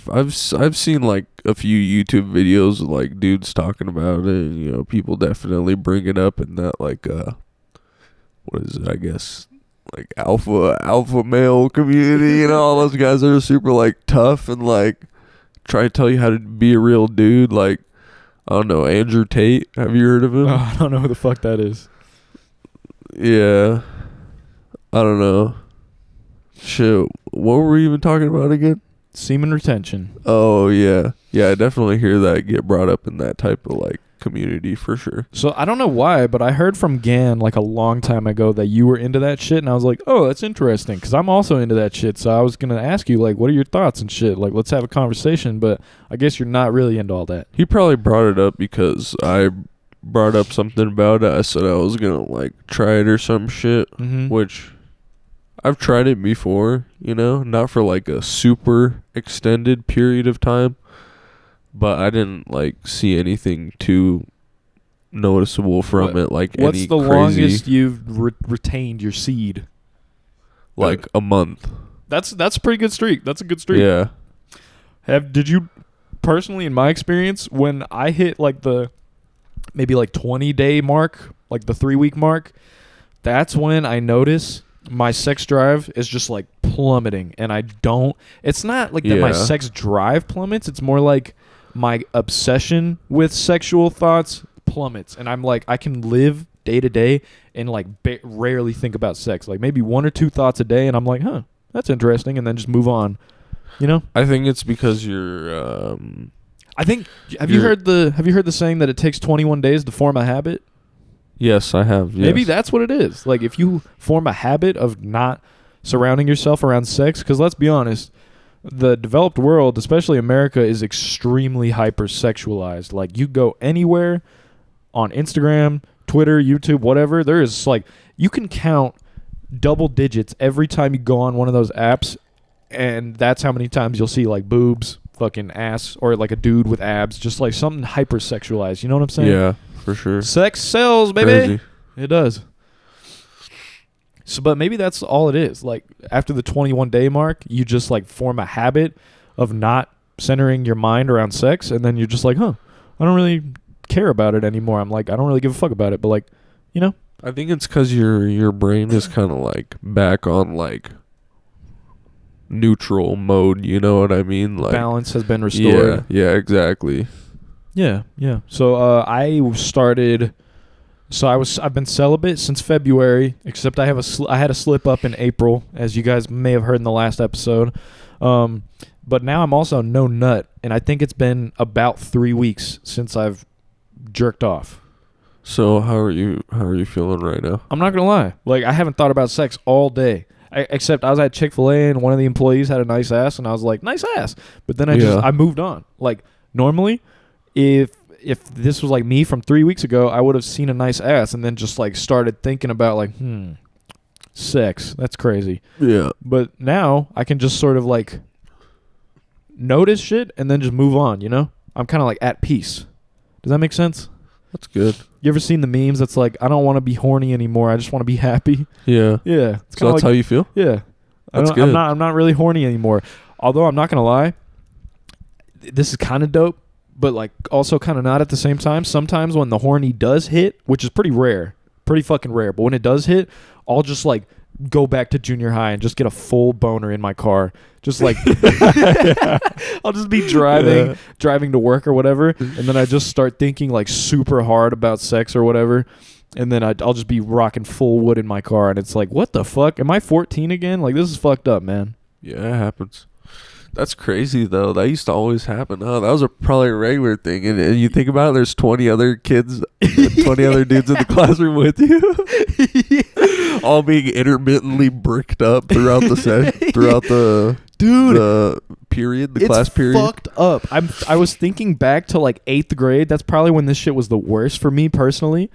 I've seen like a few YouTube videos of like dudes talking about it. You know, people definitely bring it up in that like what is it? I guess like alpha male community. You know, all those guys that are super like tough and like try to tell you how to be a real dude. Like, I don't know, Andrew Tate. Have you heard of him? I don't know who the fuck that is. Yeah, I don't know. Shit, what were we even talking about again? Semen retention. Oh yeah, I definitely hear that get brought up in that type of like community for sure. So I don't know why, but I heard from Gan like a long time ago that you were into that shit, and I was like, oh, that's interesting, because I'm also into that shit. So I was gonna ask you like, what are your thoughts and shit? Like, let's have a conversation. But I guess you're not really into all that. He probably brought it up because I brought up something about it. I said I was gonna like try it or some shit, which I've tried it before, you know, not for like a super extended period of time, but I didn't like see anything too noticeable from it. Like, what's any the crazy, longest you've retained your seed? like a month. That's a pretty good streak. That's a good streak. Yeah. Did you personally, in my experience, when I hit like the maybe like 20-day mark, like the 3-week mark, that's when I notice my sex drive is just like plummeting, and it's not like that my sex drive plummets, it's more like my obsession with sexual thoughts plummets, and I'm like, I can live day to day and like rarely think about sex, like maybe 1 or 2 thoughts a day, and I'm like, huh, that's interesting, and then just move on, you know. I think it's because you're I think have you heard the saying that it takes 21 days to form a habit? Yes, I have. Yes. Maybe that's what it is. Like, if you form a habit of not surrounding yourself around sex, because let's be honest, the developed world, especially America, is extremely hypersexualized. Like, you go anywhere on Instagram, Twitter, YouTube, whatever, there is like, you can count double digits every time you go on one of those apps, and that's how many times you'll see like boobs, fucking ass, or like a dude with abs, just like something hypersexualized. You know what I'm saying? Yeah. For sure. Sex sells, baby. Crazy. It does. So, but maybe that's all it is. Like, after the 21-day mark, you just like form a habit of not centering your mind around sex, and then you're just like, huh, I don't really care about it anymore. I'm like, I don't really give a fuck about it, but like, you know. I think it's because your brain is kind of like back on like neutral mode. You know what I mean? Like, balance has been restored. Yeah, exactly. Yeah. So I've been celibate since February, except I had a slip up in April, as you guys may have heard in the last episode. But now I'm also no nut, and I think it's been about 3 weeks since I've jerked off. So how are you feeling right now? I'm not gonna lie, like, I haven't thought about sex all day. Except I was at Chick-fil-A and one of the employees had a nice ass, and I was like, nice ass. But then I moved on. Like, normally, if this was like me from 3 weeks ago, I would have seen a nice ass and then just like started thinking about like, sex. That's crazy. Yeah. But now I can just sort of like notice shit and then just move on, you know? I'm kind of like at peace. Does that make sense? That's good. You ever seen the memes that's like, I don't want to be horny anymore, I just want to be happy? Yeah. Yeah. It's so that's like, how you feel? Yeah. That's good. I'm not really horny anymore. Although I'm not going to lie, this is kind of dope, but like also kind of not at the same time. Sometimes when the horny does hit, which is pretty fucking rare, but when it does hit, I'll just like go back to junior high and just get a full boner in my car. Just like I'll just be driving to work or whatever, and then I just start thinking like super hard about sex or whatever, And then I'll just be rocking full wood in my car, and it's like, what the fuck? Am I 14 again? Like, this is fucked up, man. Yeah, it happens. That's crazy, though. That used to always happen. Oh, that was probably a regular thing. And you think about it, there's 20 other kids, 20 other dudes in the classroom with you. Yeah. All being intermittently bricked up throughout the session, throughout the period, the class period. It's fucked up. I was thinking back to like 8th grade. That's probably when this shit was the worst for me personally.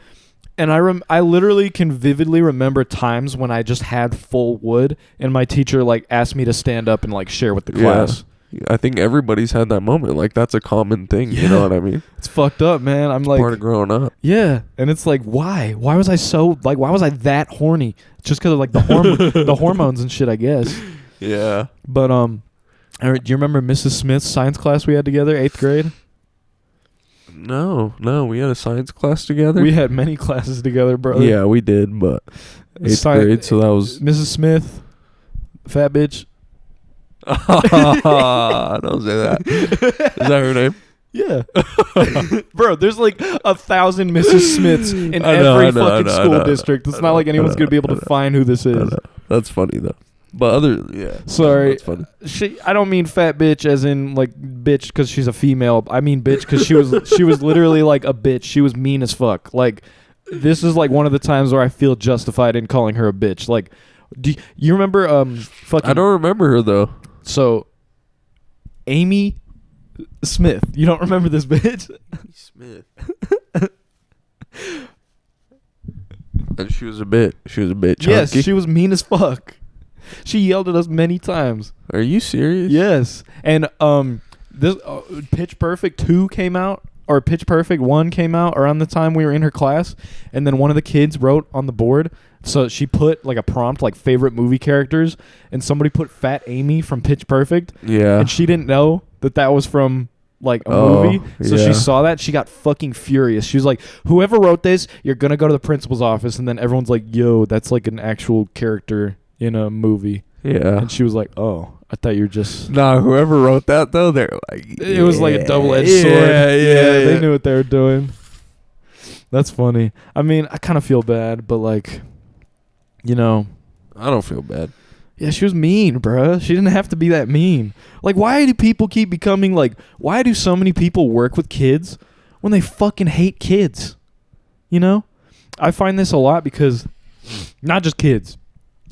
And I literally can vividly remember times when I just had full wood and my teacher like asked me to stand up and like share with the class. Yeah. I think everybody's had that moment. Like, that's a common thing. Yeah. You know what I mean? It's fucked up, man. I'm it's like part of growing up. Yeah. And it's like, why? Why was I so like? Why was I that horny? Just because of like the hormones and shit, I guess. Yeah. But do you remember Mrs. Smith's science class we had together, 8th grade? No, we had a science class together. We had many classes together, brother. Yeah, we did, but 8th grade, so that was Mrs. Smith, fat bitch. Don't say that. Is that her name? Yeah. Bro, there's like 1,000 Mrs. Smiths in every fucking school district. It's not like anyone's going to be able to find who this is. That's funny, though. But sorry, that's funny. I don't mean fat bitch as in like bitch because she's a female. I mean bitch because she was literally like a bitch. She was mean as fuck. Like, this is like one of the times where I feel justified in calling her a bitch. Like, do you remember fucking? I don't remember her though. So, Amy Smith. You don't remember this bitch? Amy Smith. And she was a bitch. Chunky. Yes, she was mean as fuck. She yelled at us many times. Are you serious? Yes. And this Pitch Perfect 2 came out, or Pitch Perfect 1 came out around the time we were in her class, and then one of the kids wrote on the board, so she put like a prompt like favorite movie characters, and somebody put Fat Amy from Pitch Perfect. Yeah. And she didn't know that was from like a movie. So she saw that, she got fucking furious. She was like, whoever wrote this, you're going to go to the principal's office. And then everyone's like, yo, that's like an actual character in a movie. Yeah. And she was like, oh, I thought you were just... Nah, whoever wrote that, though, they're like... It was like a double-edged sword. Yeah. They knew what they were doing. That's funny. I mean, I kind of feel bad, but like, you know... I don't feel bad. Yeah, she was mean, bruh. She didn't have to be that mean. Like, why do people keep becoming like... Why do so many people work with kids when they fucking hate kids? You know? I find this a lot because... Not just kids.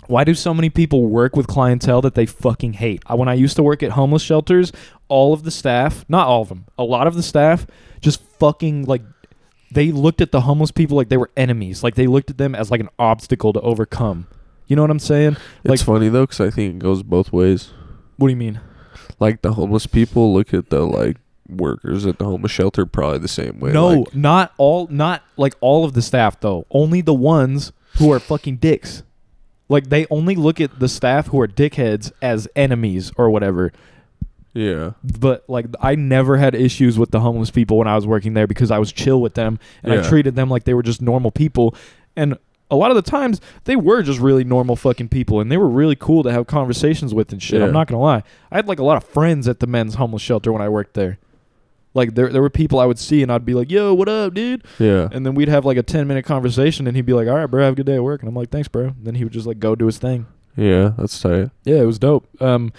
Why do so many people work with clientele that they fucking hate? When I used to work at homeless shelters, all of the staff, not all of them, a lot of the staff just fucking like, they looked at the homeless people like they were enemies. Like they looked at them as like an obstacle to overcome. You know what I'm saying? It's funny though, because I think it goes both ways. What do you mean? Like the homeless people look at the like workers at the homeless shelter probably the same way. No, like, not like all of the staff though. Only the ones who are fucking dicks. Like, they only look at the staff who are dickheads as enemies or whatever. Yeah. But, like, I never had issues with the homeless people when I was working there because I was chill with them. And I treated them like they were just normal people. And a lot of the times, they were just really normal fucking people. And they were really cool to have conversations with and shit. Yeah. I'm not going to lie. I had, like, a lot of friends at the men's homeless shelter when I worked there. Like, there were people I would see, and I'd be like, yo, what up, dude? Yeah. And then we'd have, like, a 10-minute conversation, and he'd be like, all right, bro, have a good day at work. And I'm like, thanks, bro. And then he would just, like, go do his thing. Yeah, that's tight. Yeah, it was dope. I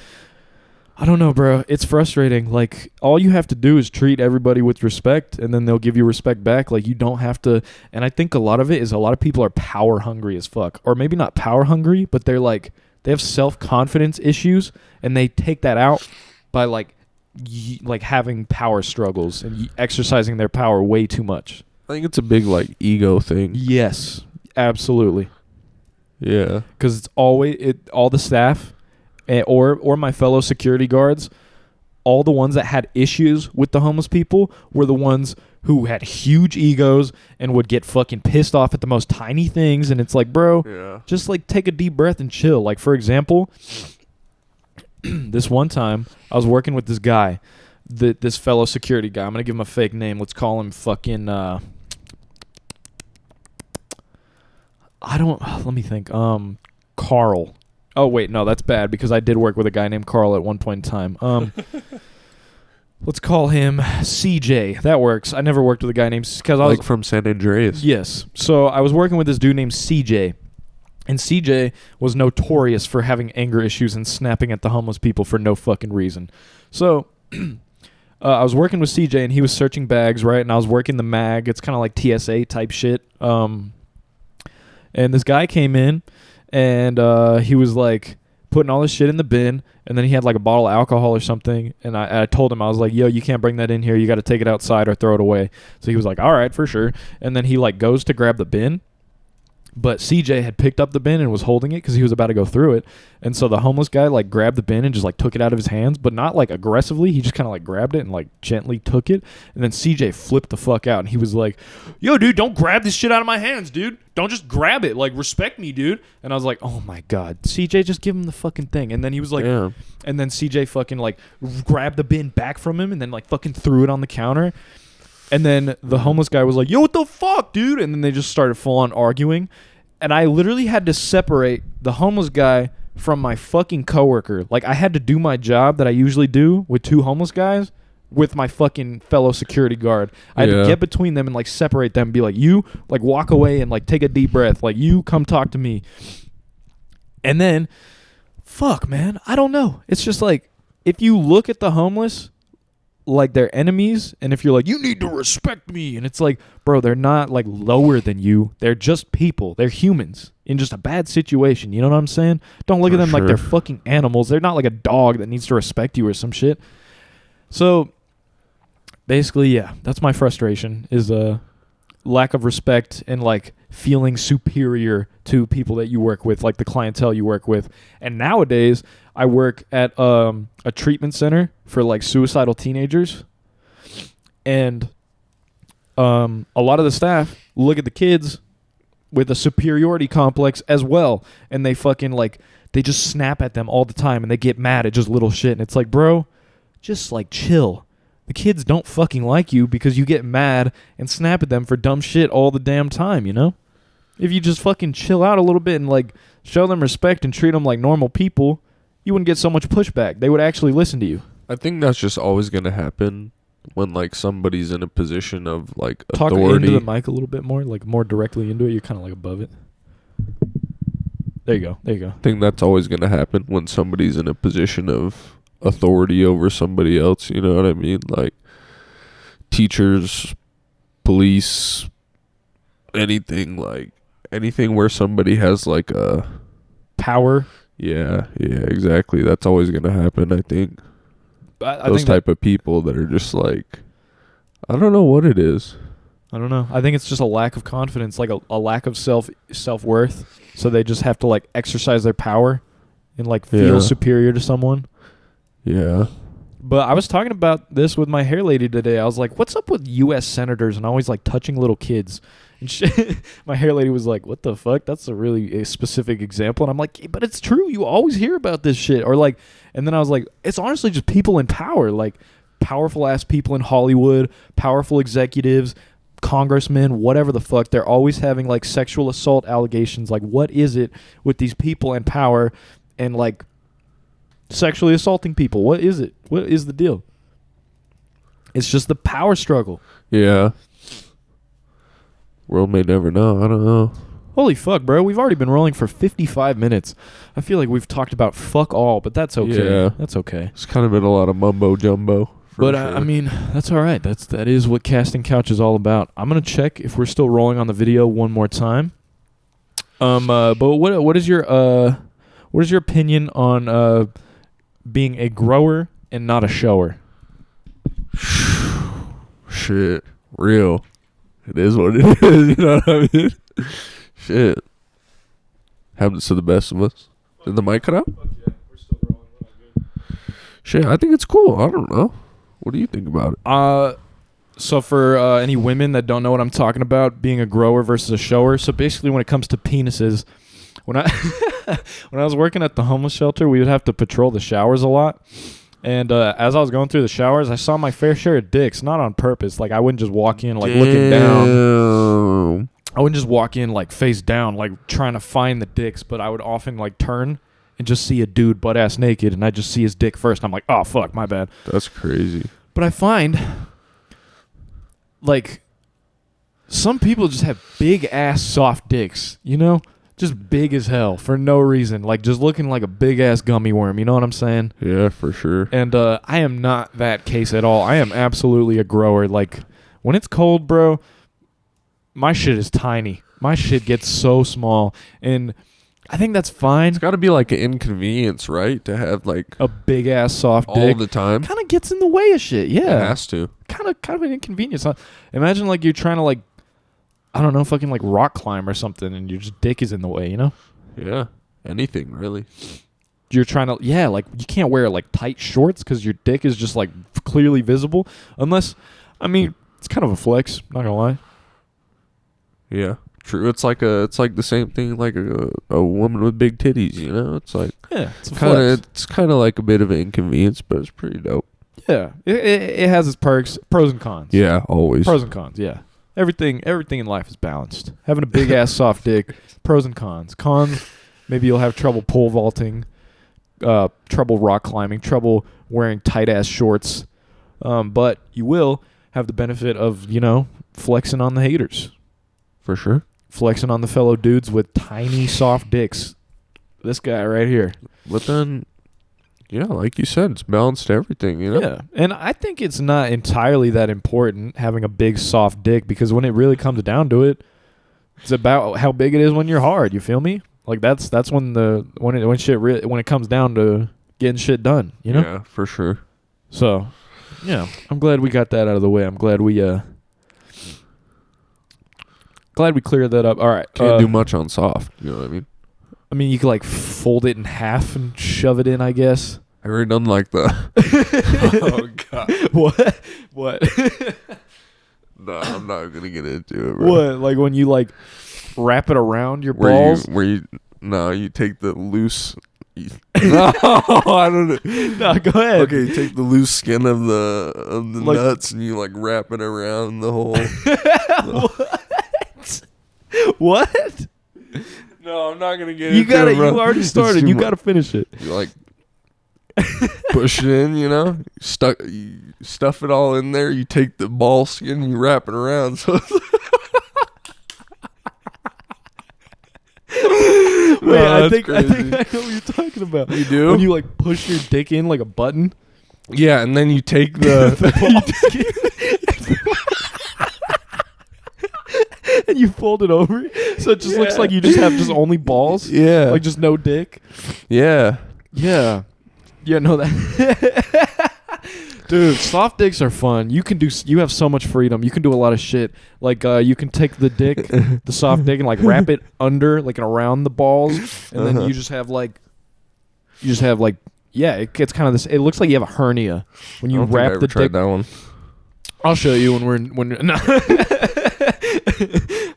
don't know, bro. It's frustrating. Like, all you have to do is treat everybody with respect, and then they'll give you respect back. Like, you don't have to. And I think a lot of it is a lot of people are power hungry as fuck. Or maybe not power hungry, but they're, like, they have self-confidence issues, and they take that out by, like having power struggles and exercising their power way too much. I think it's a big like ego thing. Yes, absolutely. Yeah, because it's always all the staff or my fellow security guards, all the ones that had issues with the homeless people were the ones who had huge egos and would get fucking pissed off at the most tiny things. And it's like, bro, just like take a deep breath and chill. Like, for example, this one time I was working with this guy, this fellow security guy. I'm going to give him a fake name. Let's call him fucking, let me think. Carl. Oh, wait, no, that's bad because I did work with a guy named Carl at one point in time. let's call him CJ. That works. I never worked with a guy named, because I was Like from San Andreas. yes. So I was working with this dude named CJ. And CJ was notorious for having anger issues and snapping at the homeless people for no fucking reason. So I was working with CJ, and he was searching bags, right? And I was working the mag. It's kind of like TSA type shit. And this guy came in, and he was like putting all this shit in the bin, and then he had like a bottle of alcohol or something. And I told him, I was like, yo, you can't bring that in here. You got to take it outside or throw it away. So he was like, all right, for sure. And then he like goes to grab the bin. But CJ had picked up the bin and was holding it because he was about to go through it. And so the homeless guy like grabbed the bin and just like took it out of his hands, but not like aggressively. He just kind of like grabbed it and like gently took it. And then CJ flipped the fuck out, and he was like, yo, dude, don't grab this shit out of my hands, dude. Don't just grab it. Like, respect me, dude. And I was like, oh my God, CJ, just give him the fucking thing. And then he was like, Yeah. and then CJ fucking like grabbed the bin back from him and then like fucking threw it on the counter. And then the homeless guy was like, yo, what the fuck, dude? And then they just started full on arguing. And I literally had to separate the homeless guy from my fucking coworker. Like, I had to do my job that I usually do with two homeless guys with my fucking fellow security guard. I had to get between them and like separate them and be like, you like walk away and like take a deep breath. Like, you come talk to me. And then, fuck, man, I don't know. It's just like, if you look at the homeless like they're enemies, and if you're like, you need to respect me, and it's like, bro, they're not like lower than you. They're just people. They're humans in just a bad situation. You know what I'm saying? Don't look at them like they're fucking animals. They're not like a dog that needs to respect you or some shit. So basically, yeah, that's my frustration, is a lack of respect and like feeling superior to people that you work with, like the clientele you work with. And nowadays I work at a treatment center for like suicidal teenagers, and a lot of the staff look at the kids with a superiority complex as well, and they fucking like, they just snap at them all the time, and they get mad at just little shit. And it's like, bro, just like chill. The kids don't fucking like you because you get mad and snap at them for dumb shit all the damn time, you know? If you just fucking chill out a little bit and like show them respect and treat them like normal people, you wouldn't get so much pushback. They would actually listen to you. I think that's just always going to happen when like somebody's in a position of like Talk authority. into the mic a little bit more, like more directly into it. You're kind of like above it. There you go. There you go. I think that's always going to happen when somebody's in a position of authority over somebody else. You know what I mean? Like teachers, police, anything where somebody has like a power. Yeah, exactly. That's always going to happen, I think. I Those think type of people that are just like, I don't know what it is. I don't know. I think it's just a lack of confidence, like a lack of self-worth. So they just have to like exercise their power and like feel superior to someone. Yeah. But I was talking about this with my hair lady today. I was like, what's up with U.S. senators and always like touching little kids? And my hair lady was like, what the fuck? That's a really specific example. And I'm like, but it's true. You always hear about this shit. Or like, and then I was like, it's honestly just people in power, like powerful ass people in Hollywood, powerful executives, congressmen, whatever the fuck. They're always having like sexual assault allegations. Like, what is it with these people in power and like sexually assaulting people? What is it? What is the deal? It's just the power struggle. Yeah. World may never know. I don't know. Holy fuck, bro. We've already been rolling for 55 minutes. I feel like we've talked about fuck all, but that's okay. Yeah. That's okay. It's kind of been a lot of mumbo jumbo. But sure. I mean, that's all right. That is what Casting Couch is all about. I'm going to check if we're still rolling on the video one more time. But what is your opinion on being a grower and not a shower? Shit. Real. It is what it is. You know what I mean? Shit. Happens to the best of us. Did the mic cut out? Fuck yeah. We're still rolling. We're not good. Shit, I think it's cool. I don't know. What do you think about it? So for any women that don't know what I'm talking about, being a grower versus a shower. So basically when it comes to penises, when I when I was working at the homeless shelter, we would have to patrol the showers a lot. And as I was going through the showers, I saw my fair share of dicks, not on purpose. Like, I wouldn't just walk in, like, looking down. I wouldn't just walk in, like, face down, like, trying to find the dicks. But I would often, like, turn and just see a dude butt-ass naked, and I'd just see his dick first. And I'm like, oh, fuck, my bad. That's crazy. But I find, like, some people just have big ass soft dicks, you know? Just big as hell for no reason. Like, just looking like a big ass gummy worm, you know what I'm saying? Yeah, for sure. And I am not that case at all. I am absolutely a grower. Like, when it's cold, bro, my shit is tiny. My shit gets so small. And I think that's fine. It's got to be like an inconvenience, right? To have like a big ass soft all dick the time. kind of gets in the way of shit. Yeah, It has to. Kind of an inconvenience. Imagine like you're trying to like, I don't know, fucking like rock climb or something, and your just dick is in the way. You know? Yeah. Anything really. You're trying to like you can't wear like tight shorts because your dick is just like clearly visible. Unless, I mean, it's kind of a flex. Not gonna lie. Yeah. True. It's like the same thing like a woman with big titties, you know? It's like it's a flex. It's kind of like a bit of an inconvenience, but it's pretty dope. Yeah, it has its perks, pros and cons. Yeah, always. Pros and cons. Yeah, everything in life is balanced. Having a big ass soft dick, pros and cons. Cons, maybe you'll have trouble pole vaulting, trouble rock climbing, trouble wearing tight ass shorts, but you will have the benefit of flexing on the haters. For sure. Flexing on the fellow dudes with tiny soft dicks. This guy right here. But then, yeah, like you said, it's balanced to everything, you know? Yeah, and I think it's not entirely that important having a big soft dick, because when it really comes down to it, it's about how big it is when you're hard. You feel me? Like that's when when it comes down to getting shit done. You know? Yeah, for sure. So, yeah, I'm glad we got that out of the way. I'm glad we cleared that up. All right. Can't do much on soft. You know what I mean? I mean, you could like fold it in half and shove it in, I guess. I already done like the. Oh God. What? No, I'm not gonna get into it, bro. What? Like when you like wrap it around your balls? You take the loose. No, I don't know. No, go ahead. Okay, you take the loose skin of the Like, nuts and you like wrap it around the whole. What? No, I'm not gonna get You into got it, it. bro. You already started. You got to finish it. You like push it in, you stuff it all in there. You take the ball skin, and you wrap it around. So Wait, I think crazy. I know what you're talking about. You do? When you like push your dick in like a button. Yeah, and then you take the and you fold it over, so it just looks like you just have just only balls. Yeah, like just no dick. Yeah. Yeah, no that. Dude, soft dicks are fun. You have so much freedom. You can do a lot of shit. Like you can take the dick, the soft dick, and like wrap it under, like and around the balls, and then you just have like, yeah, it gets kind of this. It looks like you have a hernia when you wrap the dick. That one. I'll show you when no.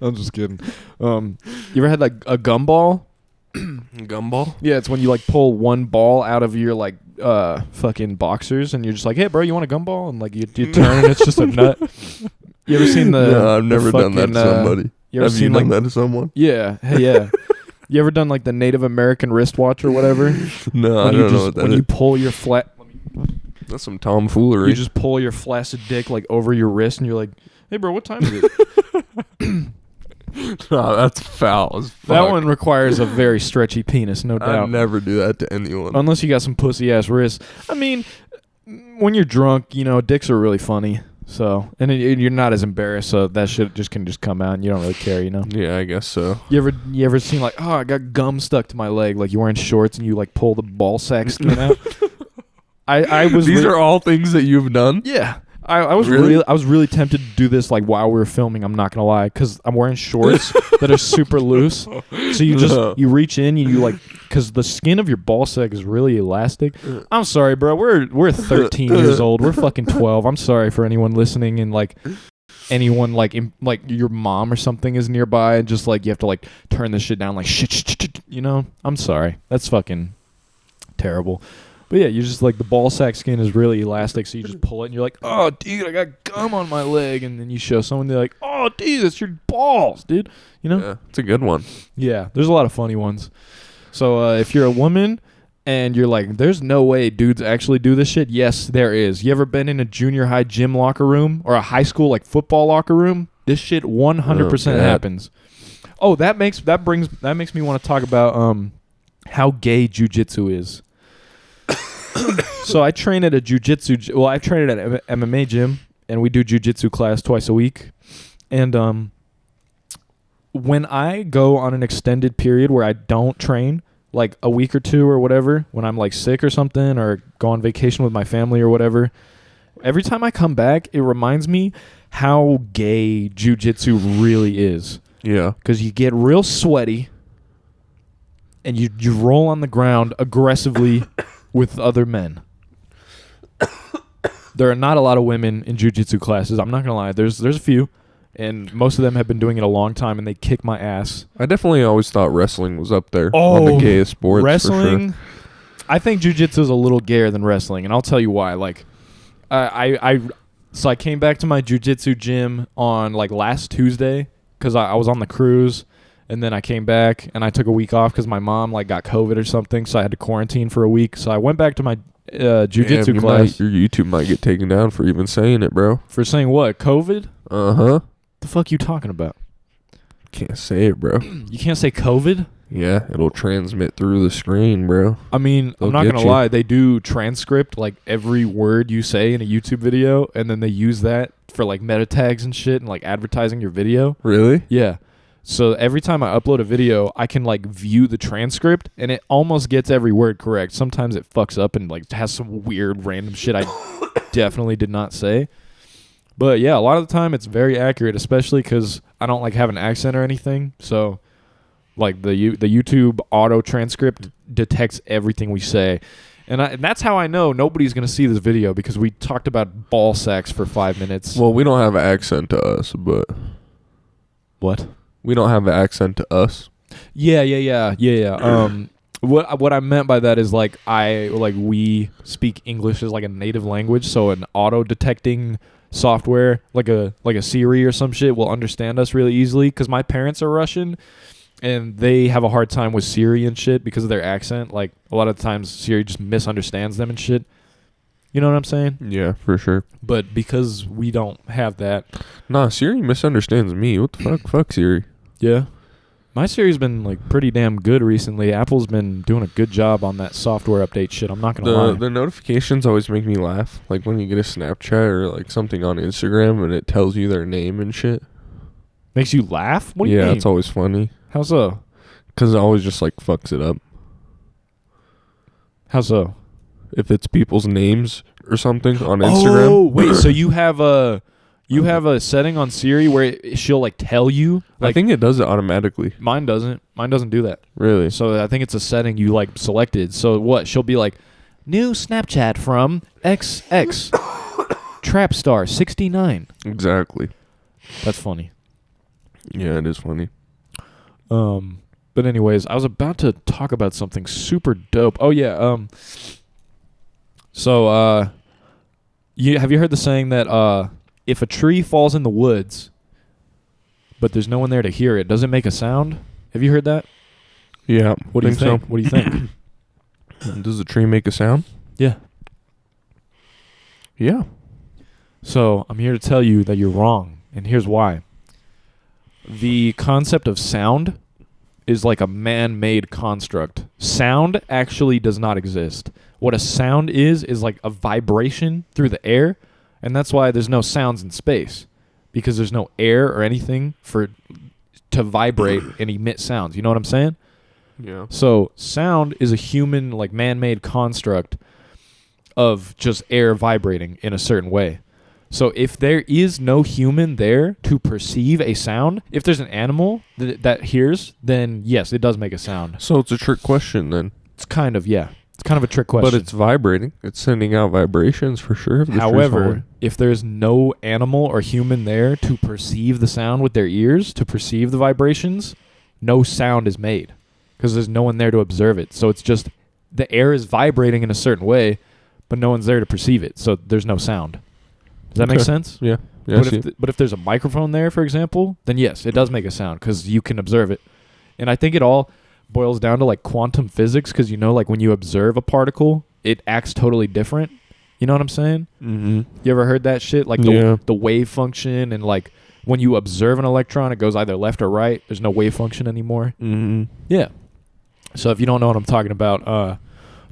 I'm just kidding. You ever had like a gumball? Gumball? Yeah, it's when you like pull one ball out of your like fucking boxers, and you're just like, hey bro, you want a gumball? And like you turn and it's just a nut. You ever seen the? No, I've never done that to somebody. You ever Have seen you done like that to someone? Yeah, hey, yeah. You ever done like the Native American wristwatch or whatever? No, I don't know what that when is. you pull your That's some tomfoolery. You just pull your flaccid dick like over your wrist, and you're like, hey bro, what time is it? No, that's foul as fuck. That one requires a very stretchy penis, no doubt. I'd never do that to anyone. Unless you got some pussy ass wrists. I mean, when you're drunk, dicks are really funny. So, and you're not as embarrassed, so that shit can just come out, and you don't really care, Yeah, I guess so. You ever seen like, oh, I got gum stuck to my leg, like you're wearing shorts and you like pull the ball sack skin out? I was. These are all things that you've done. Yeah. I was Really? I was really tempted to do this like while we were filming. I'm not gonna lie, because I'm wearing shorts that are super loose. So you reach in, you like, because the skin of your ball sack is really elastic. I'm sorry, bro. We're 13 years old. We're fucking 12. I'm sorry for anyone listening and like anyone like like your mom or something is nearby and just like you have to like turn this shit down like shit. I'm sorry. That's fucking terrible. But yeah, you just like the ball sack skin is really elastic, so you just pull it and you're like, oh, dude, I got gum on my leg. And then you show someone, they're like, oh, dude, that's your balls, dude. Yeah, it's a good one. Yeah, there's a lot of funny ones. So if you're a woman And you're like, there's no way dudes actually do this shit. Yes, there is. You ever been in a junior high gym locker room or a high school like football locker room? This shit 100% happens. Oh, that makes me want to talk about how gay jiu-jitsu is. So I train at a jiu-jitsu. Well, I train at an MMA gym, and we do jiu-jitsu class twice a week. And when I go on an extended period where I don't train, like a week or two or whatever, when I'm like sick or something or go on vacation with my family or whatever, every time I come back, it reminds me how gay jiu-jitsu really is. Yeah. Because you get real sweaty and you roll on the ground aggressively with other men. There are not a lot of women in jiu-jitsu classes. I'm not going to lie. There's a few. And most of them have been doing it a long time, and they kick my ass. I definitely always thought wrestling was up there on the gayest sports. Wrestling, for sure. I think jiu-jitsu is a little gayer than wrestling, and I'll tell you why. Like, so I came back to my jiu-jitsu gym on like last Tuesday because I was on the cruise, and then I came back and I took a week off because my mom like got COVID or something, so I had to quarantine for a week. So I went back to my jiu-jitsu class. Your YouTube might get taken down for even saying it, bro. For saying what? COVID? Uh-huh. The fuck you talking about? Can't say it, bro. You can't say COVID? Yeah, it'll transmit through the screen, bro. I mean, They'll I'm not get going to lie. They do transcript, like, every word you say in a YouTube video, and then they use that for, like, meta tags and shit and, like, advertising your video. Really? Yeah. So every time I upload a video, I can, like, view the transcript, and it almost gets every word correct. Sometimes it fucks up and, like, has some weird random shit I definitely did not say. But, yeah, a lot of the time it's very accurate, especially because I don't, like, have an accent or anything. So, like, the YouTube auto transcript detects everything we say. And that's how I know nobody's going to see this video, because we talked about ball sacks for 5 minutes. Well, we don't have an accent to us, but... What? We don't have an accent to us. Yeah. What I meant by that is, like, we speak English as, like, a native language, so an auto-detecting software like a Siri or some shit will understand us really easily, because my parents are Russian and they have a hard time with Siri and shit because of their accent. Like, a lot of times Siri just misunderstands them and shit. You know what I'm saying? Yeah, for sure. But because we don't have that. Nah, Siri misunderstands me. What the fuck? Fuck Siri. Yeah. My Siri's been, like, pretty damn good recently. Apple's been doing a good job on that software update shit. I'm not going to lie. The notifications always make me laugh. Like, when you get a Snapchat or, like, something on Instagram and it tells you their name and shit. Makes you laugh? What do you mean? Yeah, it's always funny. How so? Because it always just, like, fucks it up. How so? If it's people's names or something on Instagram. Oh, wait, so you have a setting on Siri where she'll, like, tell you? Like, I think it does it automatically. Mine doesn't. Mine doesn't do that. Really? So I think it's a setting you, like, selected. So what? She'll be like, new Snapchat from XX Trapstar 69. Exactly. That's funny. Yeah, it is funny. But anyways, I was about to talk about something super dope. Oh yeah. So have you heard the saying that if a tree falls in the woods, but there's no one there to hear it, does it make a sound? Have you heard that? Yeah. What do you think? So. What do you think? Does the tree make a sound? Yeah. Yeah. So I'm here to tell you that you're wrong, and here's why. The concept of sound is like a man-made construct. Sound actually does not exist. What a sound is like a vibration through the air, and that's why there's no sounds in space, because there's no air or anything to vibrate and emit sounds. You know what I'm saying? Yeah. So sound is a human, like, man-made construct of just air vibrating in a certain way. So if there is no human there to perceive a sound, if there's an animal that hears, then yes, it does make a sound. So it's a trick question then. It's kind of, yeah. It's kind of a trick question. But it's vibrating. It's sending out vibrations for sure. However, if there's no animal or human there to perceive the sound with their ears, to perceive the vibrations, no sound is made because there's no one there to observe it. So it's just the air is vibrating in a certain way, but no one's there to perceive it. So there's no sound. Does that make sense? Yeah. But if there's a microphone there, for example, then yes, it does make a sound because you can observe it. And I think it all boils down to like quantum physics, because like when you observe a particle, it acts totally different. You know what I'm saying? Mm-hmm. You ever heard that shit? Like the wave function, and like when you observe an electron, it goes either left or right. There's no wave function anymore. Mm-hmm. Yeah. So if you don't know what I'm talking about,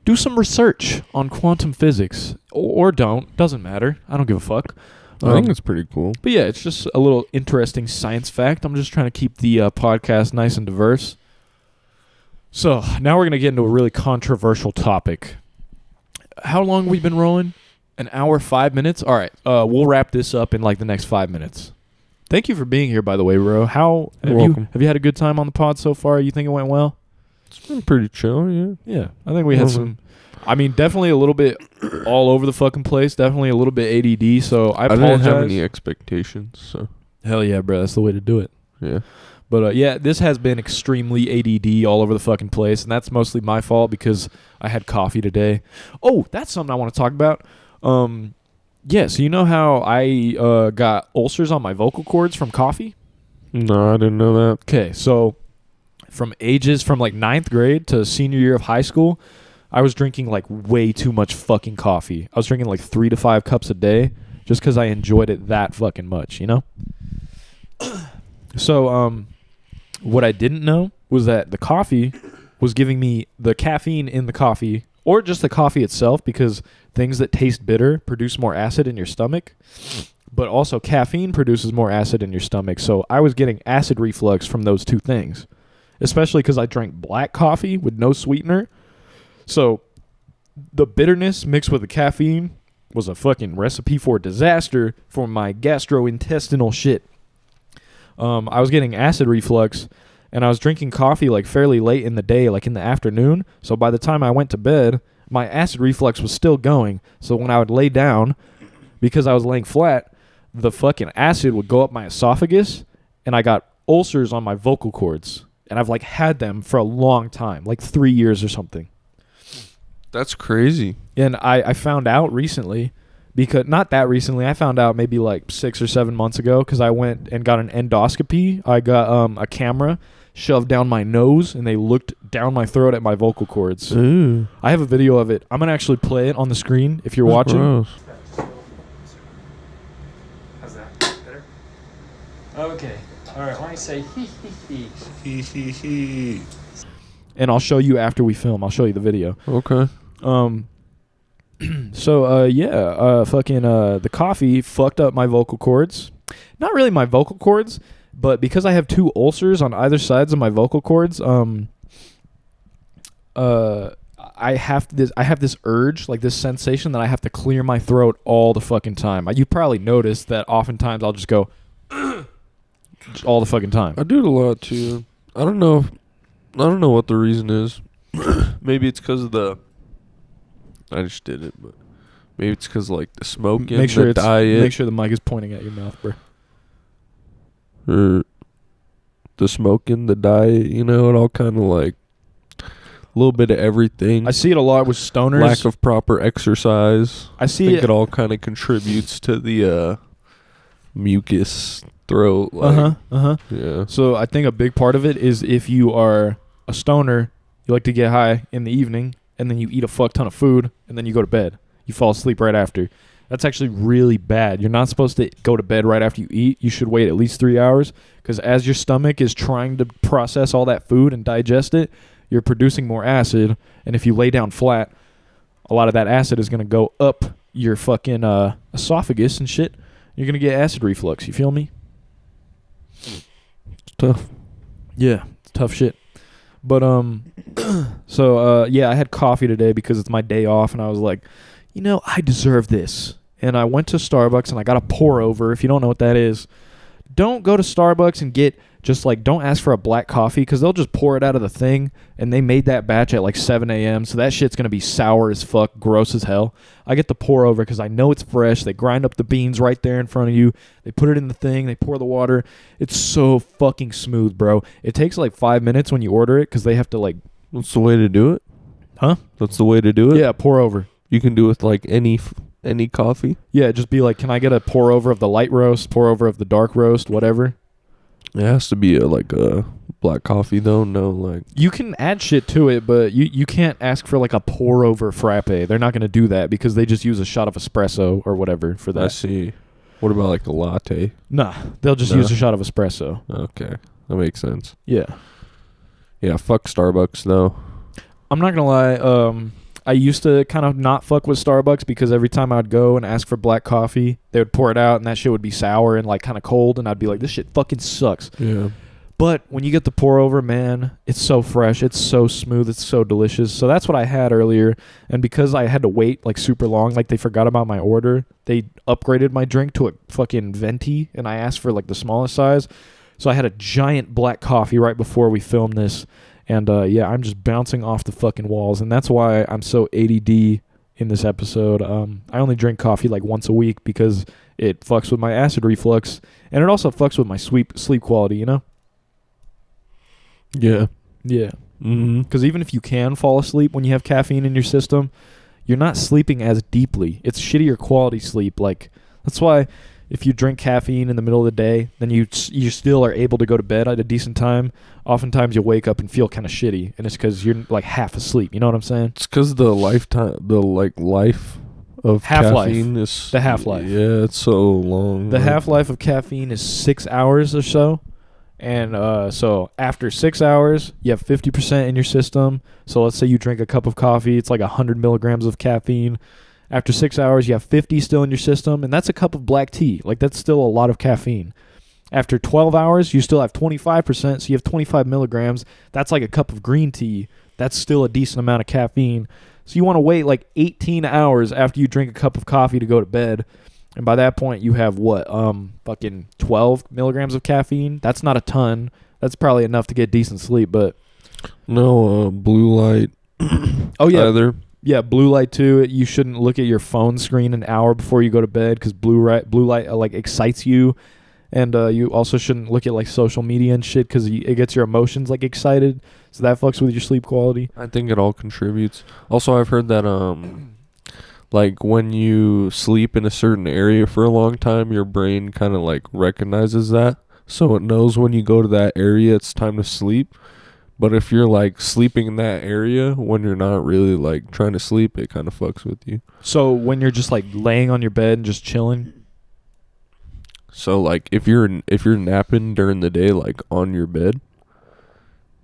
do some research on quantum physics, or don't. Doesn't matter. I don't give a fuck. I think it's pretty cool. But yeah, it's just a little interesting science fact. I'm just trying to keep the podcast nice and diverse. So now we're going to get into a really controversial topic. How long have we been rolling? An hour, 5 minutes? All right. We'll wrap this up in like the next 5 minutes. Thank you for being here, by the way, bro. You're welcome. Have you had a good time on the pod so far? You think it went well? It's been pretty chill, yeah. Yeah. I think we had some... I mean, definitely a little bit all over the fucking place. Definitely a little bit ADD, so I apologize. Didn't have any expectations, so... Hell yeah, bro. That's the way to do it. Yeah. But yeah, this has been extremely ADD all over the fucking place, and that's mostly my fault because I had coffee today. Oh, that's something I want to talk about. Yeah, so you know how I got ulcers on my vocal cords from coffee? No, I didn't know that. Okay, so from like 9th grade to senior year of high school, I was drinking like way too much fucking coffee. I was drinking like 3 to 5 cups a day just because I enjoyed it that fucking much, you know? So, what I didn't know was that the coffee was giving me the caffeine in the coffee, or just the coffee itself, because things that taste bitter produce more acid in your stomach, but also caffeine produces more acid in your stomach. So I was getting acid reflux from those two things, especially because I drank black coffee with no sweetener. So the bitterness mixed with the caffeine was a fucking recipe for disaster for my gastrointestinal shit. I was getting acid reflux, and I was drinking coffee like fairly late in the day, like in the afternoon. So by the time I went to bed, my acid reflux was still going. So when I would lay down, because I was laying flat, the fucking acid would go up my esophagus, and I got ulcers on my vocal cords. And I've like had them for a long time, like 3 years or something. That's crazy. And I found out recently, because not that recently, I found out maybe like 6 or 7 months ago, because I went and got an endoscopy. I got a camera shoved down my nose, and they looked down my throat at my vocal cords. Ooh. I have a video of it. I'm going to actually play it on the screen if you're watching. Gross. How's that? Better? Okay. All right. Why don't you say hee hee hee. Hee hee hee. And I'll show you after we film. I'll show you the video. Okay. So, the coffee fucked up my vocal cords. Not really my vocal cords, but because I have 2 ulcers on either sides of my vocal cords, I have this urge, like this sensation that I have to clear my throat all the fucking time. You probably noticed that oftentimes I'll just go all the fucking time. I do it a lot too. I don't know what the reason is. Maybe it's because of the... I just did it, but maybe it's because like the smoking, the diet. Make sure the mic is pointing at your mouth, bro. Or the smoking, the diet, it all kind of like a little bit of everything. I see it a lot with stoners. Lack of proper exercise. I think it all kind of contributes to the mucus throat. Yeah. So I think a big part of it is if you are a stoner, you like to get high in the evening, and then you eat a fuck ton of food, and then you go to bed. You fall asleep right after. That's actually really bad. You're not supposed to go to bed right after you eat. You should wait at least 3 hours, because as your stomach is trying to process all that food and digest it, you're producing more acid, and if you lay down flat, a lot of that acid is going to go up your fucking esophagus and shit. You're going to get acid reflux. You feel me? It's tough. Yeah, it's tough shit. But, so, I had coffee today because it's my day off, and I was like, I deserve this. And I went to Starbucks, and I got a pour over. If you don't know what that is, don't go to Starbucks and get don't ask for a black coffee, because they'll just pour it out of the thing, and they made that batch at like 7 a.m., so that shit's going to be sour as fuck, gross as hell. I get the pour over because I know it's fresh. They grind up the beans right there in front of you. They put it in the thing. They pour the water. It's so fucking smooth, bro. It takes like 5 minutes when you order it, because they have to That's the way to do it? Huh? That's the way to do it? Yeah, pour over. You can do it with like any coffee? Yeah, just be like, can I get a pour over of the light roast, pour over of the dark roast, whatever? It has to be a black coffee though? No, like You can add shit to it, but you can't ask for like a pour over frappe. They're not going to do that because they just use a shot of espresso or whatever for that. I see. What about like a latte? Nah, they'll just use a shot of espresso. Okay, that makes sense. Yeah. Yeah, fuck Starbucks though. I'm not going to lie. I used to kind of not fuck with Starbucks because every time I'd go and ask for black coffee, they would pour it out and that shit would be sour and like kind of cold, and I'd be like, this shit fucking sucks. Yeah. But when you get the pour over, man, it's so fresh, it's so smooth, it's so delicious. So that's what I had earlier, and because I had to wait like super long, like they forgot about my order, they upgraded my drink to a fucking venti, and I asked for like the smallest size. So I had a giant black coffee right before we filmed this. And, yeah, I'm just bouncing off the fucking walls. And that's why I'm so ADD in this episode. I only drink coffee like once a week because it fucks with my acid reflux. And it also fucks with my sleep quality, you know? Yeah. Yeah. Mm-hmm. Because even if you can fall asleep when you have caffeine in your system, you're not sleeping as deeply. It's shittier quality sleep. Like, that's why if you drink caffeine in the middle of the day, then you still are able to go to bed at a decent time. Oftentimes you wake up and feel kind of shitty, and it's because you're like half asleep. You know what I'm saying? It's because the life of Half-life. caffeine is The half-life. Yeah, it's so long. The half-life of caffeine is 6 hours or so. And so after 6 hours, you have 50% in your system. So let's say you drink a cup of coffee. It's like 100 milligrams of caffeine. After 6 hours, you have 50 still in your system. And that's a cup of black tea. Like, that's still a lot of caffeine. After 12 hours, you still have 25%. So you have 25 milligrams. That's like a cup of green tea. That's still a decent amount of caffeine. So you want to wait like 18 hours after you drink a cup of coffee to go to bed. And by that point, you have what? Fucking 12 milligrams of caffeine. That's not a ton. That's probably enough to get decent sleep, but No, blue light. oh yeah, Either. yeah, blue light too. You shouldn't look at your phone screen an hour before you go to bed because blue light like excites you, and you also shouldn't look at like social media and shit because it gets your emotions like excited. So that fucks with your sleep quality. I think it all contributes. Also, I've heard that like when you sleep in a certain area for a long time, your brain kind of like recognizes that, so it knows when you go to that area it's time to sleep. But if you're like sleeping in that area when you're not really like trying to sleep, it kind of fucks with you. So when you're just like laying on your bed and just chilling. So like if you're napping during the day like on your bed,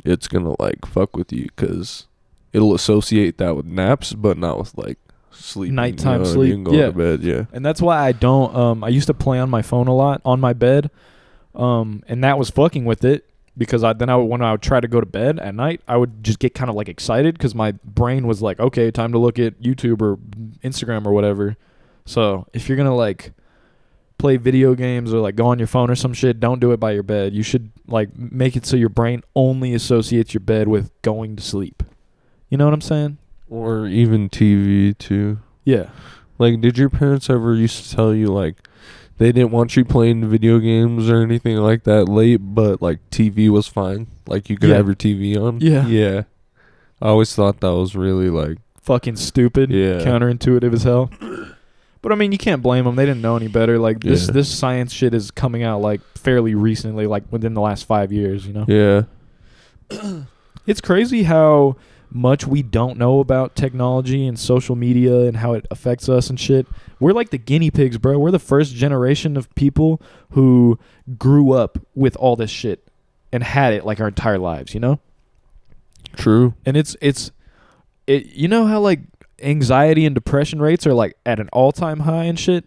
it's gonna like fuck with you because it'll associate that with naps, but not with like sleep. Nighttime You sleep. can go Yeah. to bed. Yeah. And that's why I don't I used to play on my phone a lot on my bed. And that was fucking with it because when I would try to go to bed at night, I would just get kind of like excited because my brain was like, okay, time to look at YouTube or Instagram or whatever. So if you're gonna like play video games or like go on your phone or some shit, don't do it by your bed. You should like make it so your brain only associates your bed with going to sleep. You know what I'm saying? Or even TV too. Yeah. Like, did your parents ever used to tell you like they didn't want you playing video games or anything like that late, but like TV was fine? Like you could have your TV on? Yeah. Yeah. I always thought that was really like Fucking stupid. Yeah. Counterintuitive as hell. But I mean, you can't blame them. They didn't know any better. Like this science shit is coming out like fairly recently, like within the last 5 years, you know? Yeah. It's crazy how much we don't know about technology and social media and how it affects us and shit. We're like the guinea pigs, bro. We're the first generation of people who grew up with all this shit and had it like our entire lives, you know? True. And it's you know how like anxiety and depression rates are like at an all-time high and shit?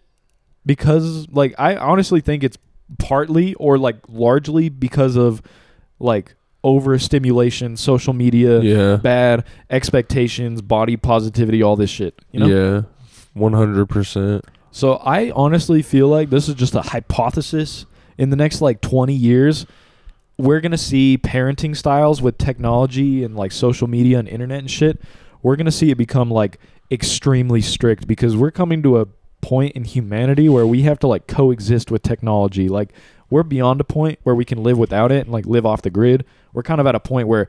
Because like I honestly think it's partly or like largely because of like overstimulation, social media, bad expectations, body positivity, all this shit, you know? Yeah. 100%. So I honestly feel like this is just a hypothesis. In the next like 20 years, we're going to see parenting styles with technology and like social media and internet and shit. We're going to see it become like extremely strict because we're coming to a point in humanity where we have to like coexist with technology. Like we're beyond a point where we can live without it and like live off the grid. We're kind of at a point where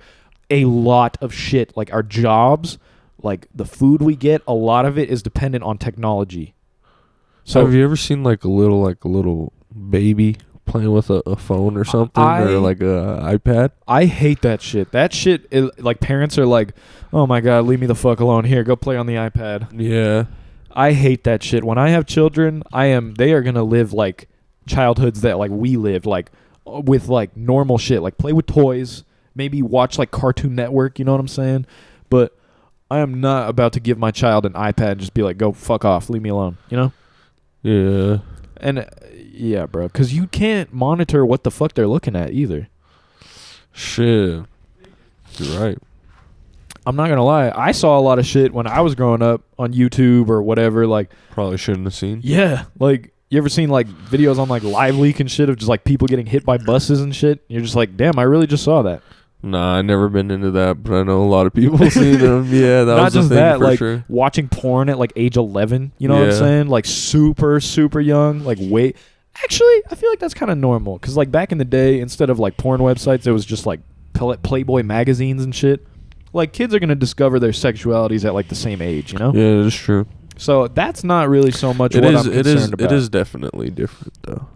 a lot of shit, like our jobs, like the food we get, a lot of it is dependent on technology. So have you ever seen like a little baby playing with a phone or something, or like a iPad. I hate that shit. That shit, like, parents are like, oh my God, leave me the fuck alone. Here, go play on the iPad. Yeah. I hate that shit. When I have children, they are going to live, like, childhoods that, like, we lived, like, with, like, normal shit. Like, play with toys, maybe watch, like, Cartoon Network, you know what I'm saying? But I am not about to give my child an iPad and just be like, go fuck off, leave me alone, you know? Yeah. And, yeah, bro, because you can't monitor what the fuck they're looking at either. Shit. You're right. I'm not going to lie. I saw a lot of shit when I was growing up on YouTube or whatever, like. Probably shouldn't have seen. Yeah, like, you ever seen, like, videos on, like, Live Leak and shit of just, like, people getting hit by buses and shit? You're just like, damn, I really just saw that. Nah, I never been into that, but I know a lot of people seen them. Yeah, that Not was the just thing that, for like, sure. watching porn at, like, age 11, you know what I'm Yeah. saying? Like, super, super young, like, wait. Actually, I feel like that's kind of normal, because, like, back in the day, instead of, like, porn websites, it was just, like, Playboy magazines and shit. Like, kids are going to discover their sexualities at, like, the same age, you know? Yeah, that's true. So that's not really so much what I'm concerned about. It is definitely different, though.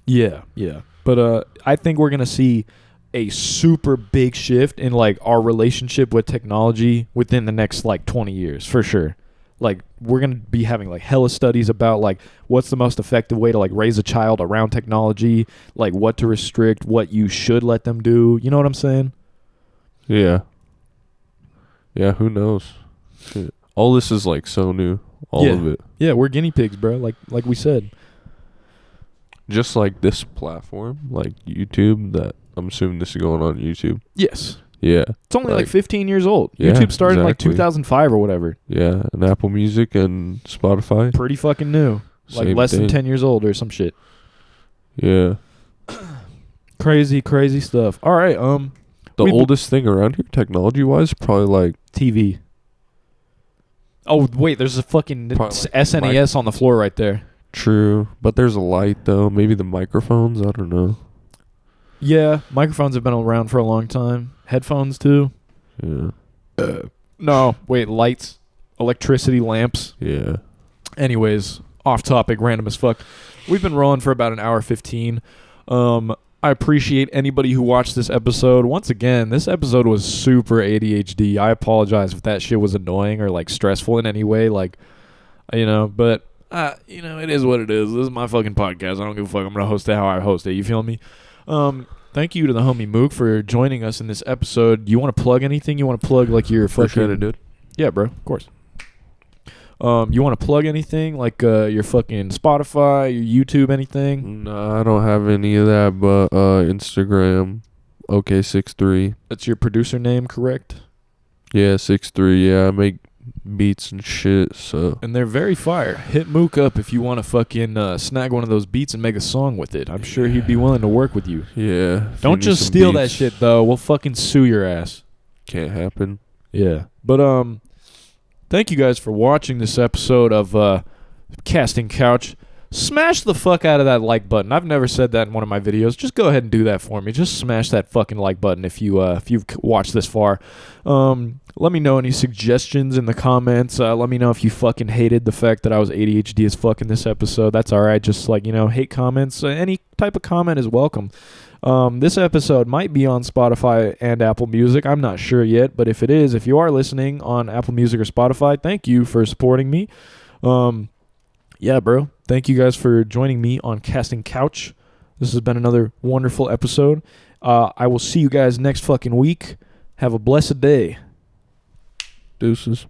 Yeah, yeah. But I think we're going to see a super big shift in, like, our relationship with technology within the next, like, 20 years, for sure. Like, we're going to be having, like, hella studies about, like, what's the most effective way to, like, raise a child around technology, like, what to restrict, what you should let them do. You know what I'm saying? Yeah. Yeah, who knows? Shit. All this is, like, so new. All of it. Yeah, we're guinea pigs, bro, like we said. Just like this platform, like YouTube, that I'm assuming this is going on YouTube. Yes. Yeah. It's only, like 15 years old. Yeah, YouTube started in, like, exactly. 2005 or whatever. Yeah, and Apple Music and Spotify. Pretty fucking new. Like, Same less thing. than 10 years old or some shit. Yeah. Crazy, crazy stuff. All right, The We- oldest thing around here, technology-wise, probably like TV. Oh, wait, there's a fucking Probably like SNES on the floor right there. true, but there's a light though. Maybe the microphones. I don't know. Yeah, microphones have been around for a long time. Headphones, too. Yeah. No, wait, lights, electricity, lamps. Yeah. Anyways, off topic, random as fuck. We've been rolling for about an hour 15. I appreciate anybody who watched this episode. Once again, this episode was super ADHD. I apologize if that shit was annoying or, like, stressful in any way. Like, you know, but, you know, it is what it is. This is my fucking podcast. I don't give a fuck. I'm going to host it how I host it. You feel me? Thank you to the homie Mook for joining us in this episode. Do you want to plug anything? You want to plug, like, your fucking... Appreciate it, dude. Yeah, bro. Of course. You want to plug anything, like your fucking Spotify, your YouTube, anything? No, I don't have any of that, but Instagram, OK63. That's your producer name, correct? Yeah, 63. Yeah, I make beats and shit, so. And they're very fire. Hit Mook up if you want to fucking snag one of those beats and make a song with it. I'm sure he'd be willing to work with you. Yeah. Don't just steal that shit, though. We'll fucking sue your ass. Can't happen. Yeah. But, thank you guys for watching this episode of Casting Couch. Smash the fuck out of that like button. I've never said that in one of my videos. Just go ahead and do that for me. Just smash that fucking like button if you've watched this far. Let me know any suggestions in the comments. Let me know if you fucking hated the fact that I was ADHD as fuck in this episode. That's all right. Just, like, you know, hate comments. Any type of comment is welcome. This episode might be on Spotify and Apple Music. I'm not sure yet, but if it is, if you are listening on Apple Music or Spotify, thank you for supporting me. Yeah, bro. Thank you guys for joining me on Casting Couch. This has been another wonderful episode. I will see you guys next fucking week. Have a blessed day. Deuces.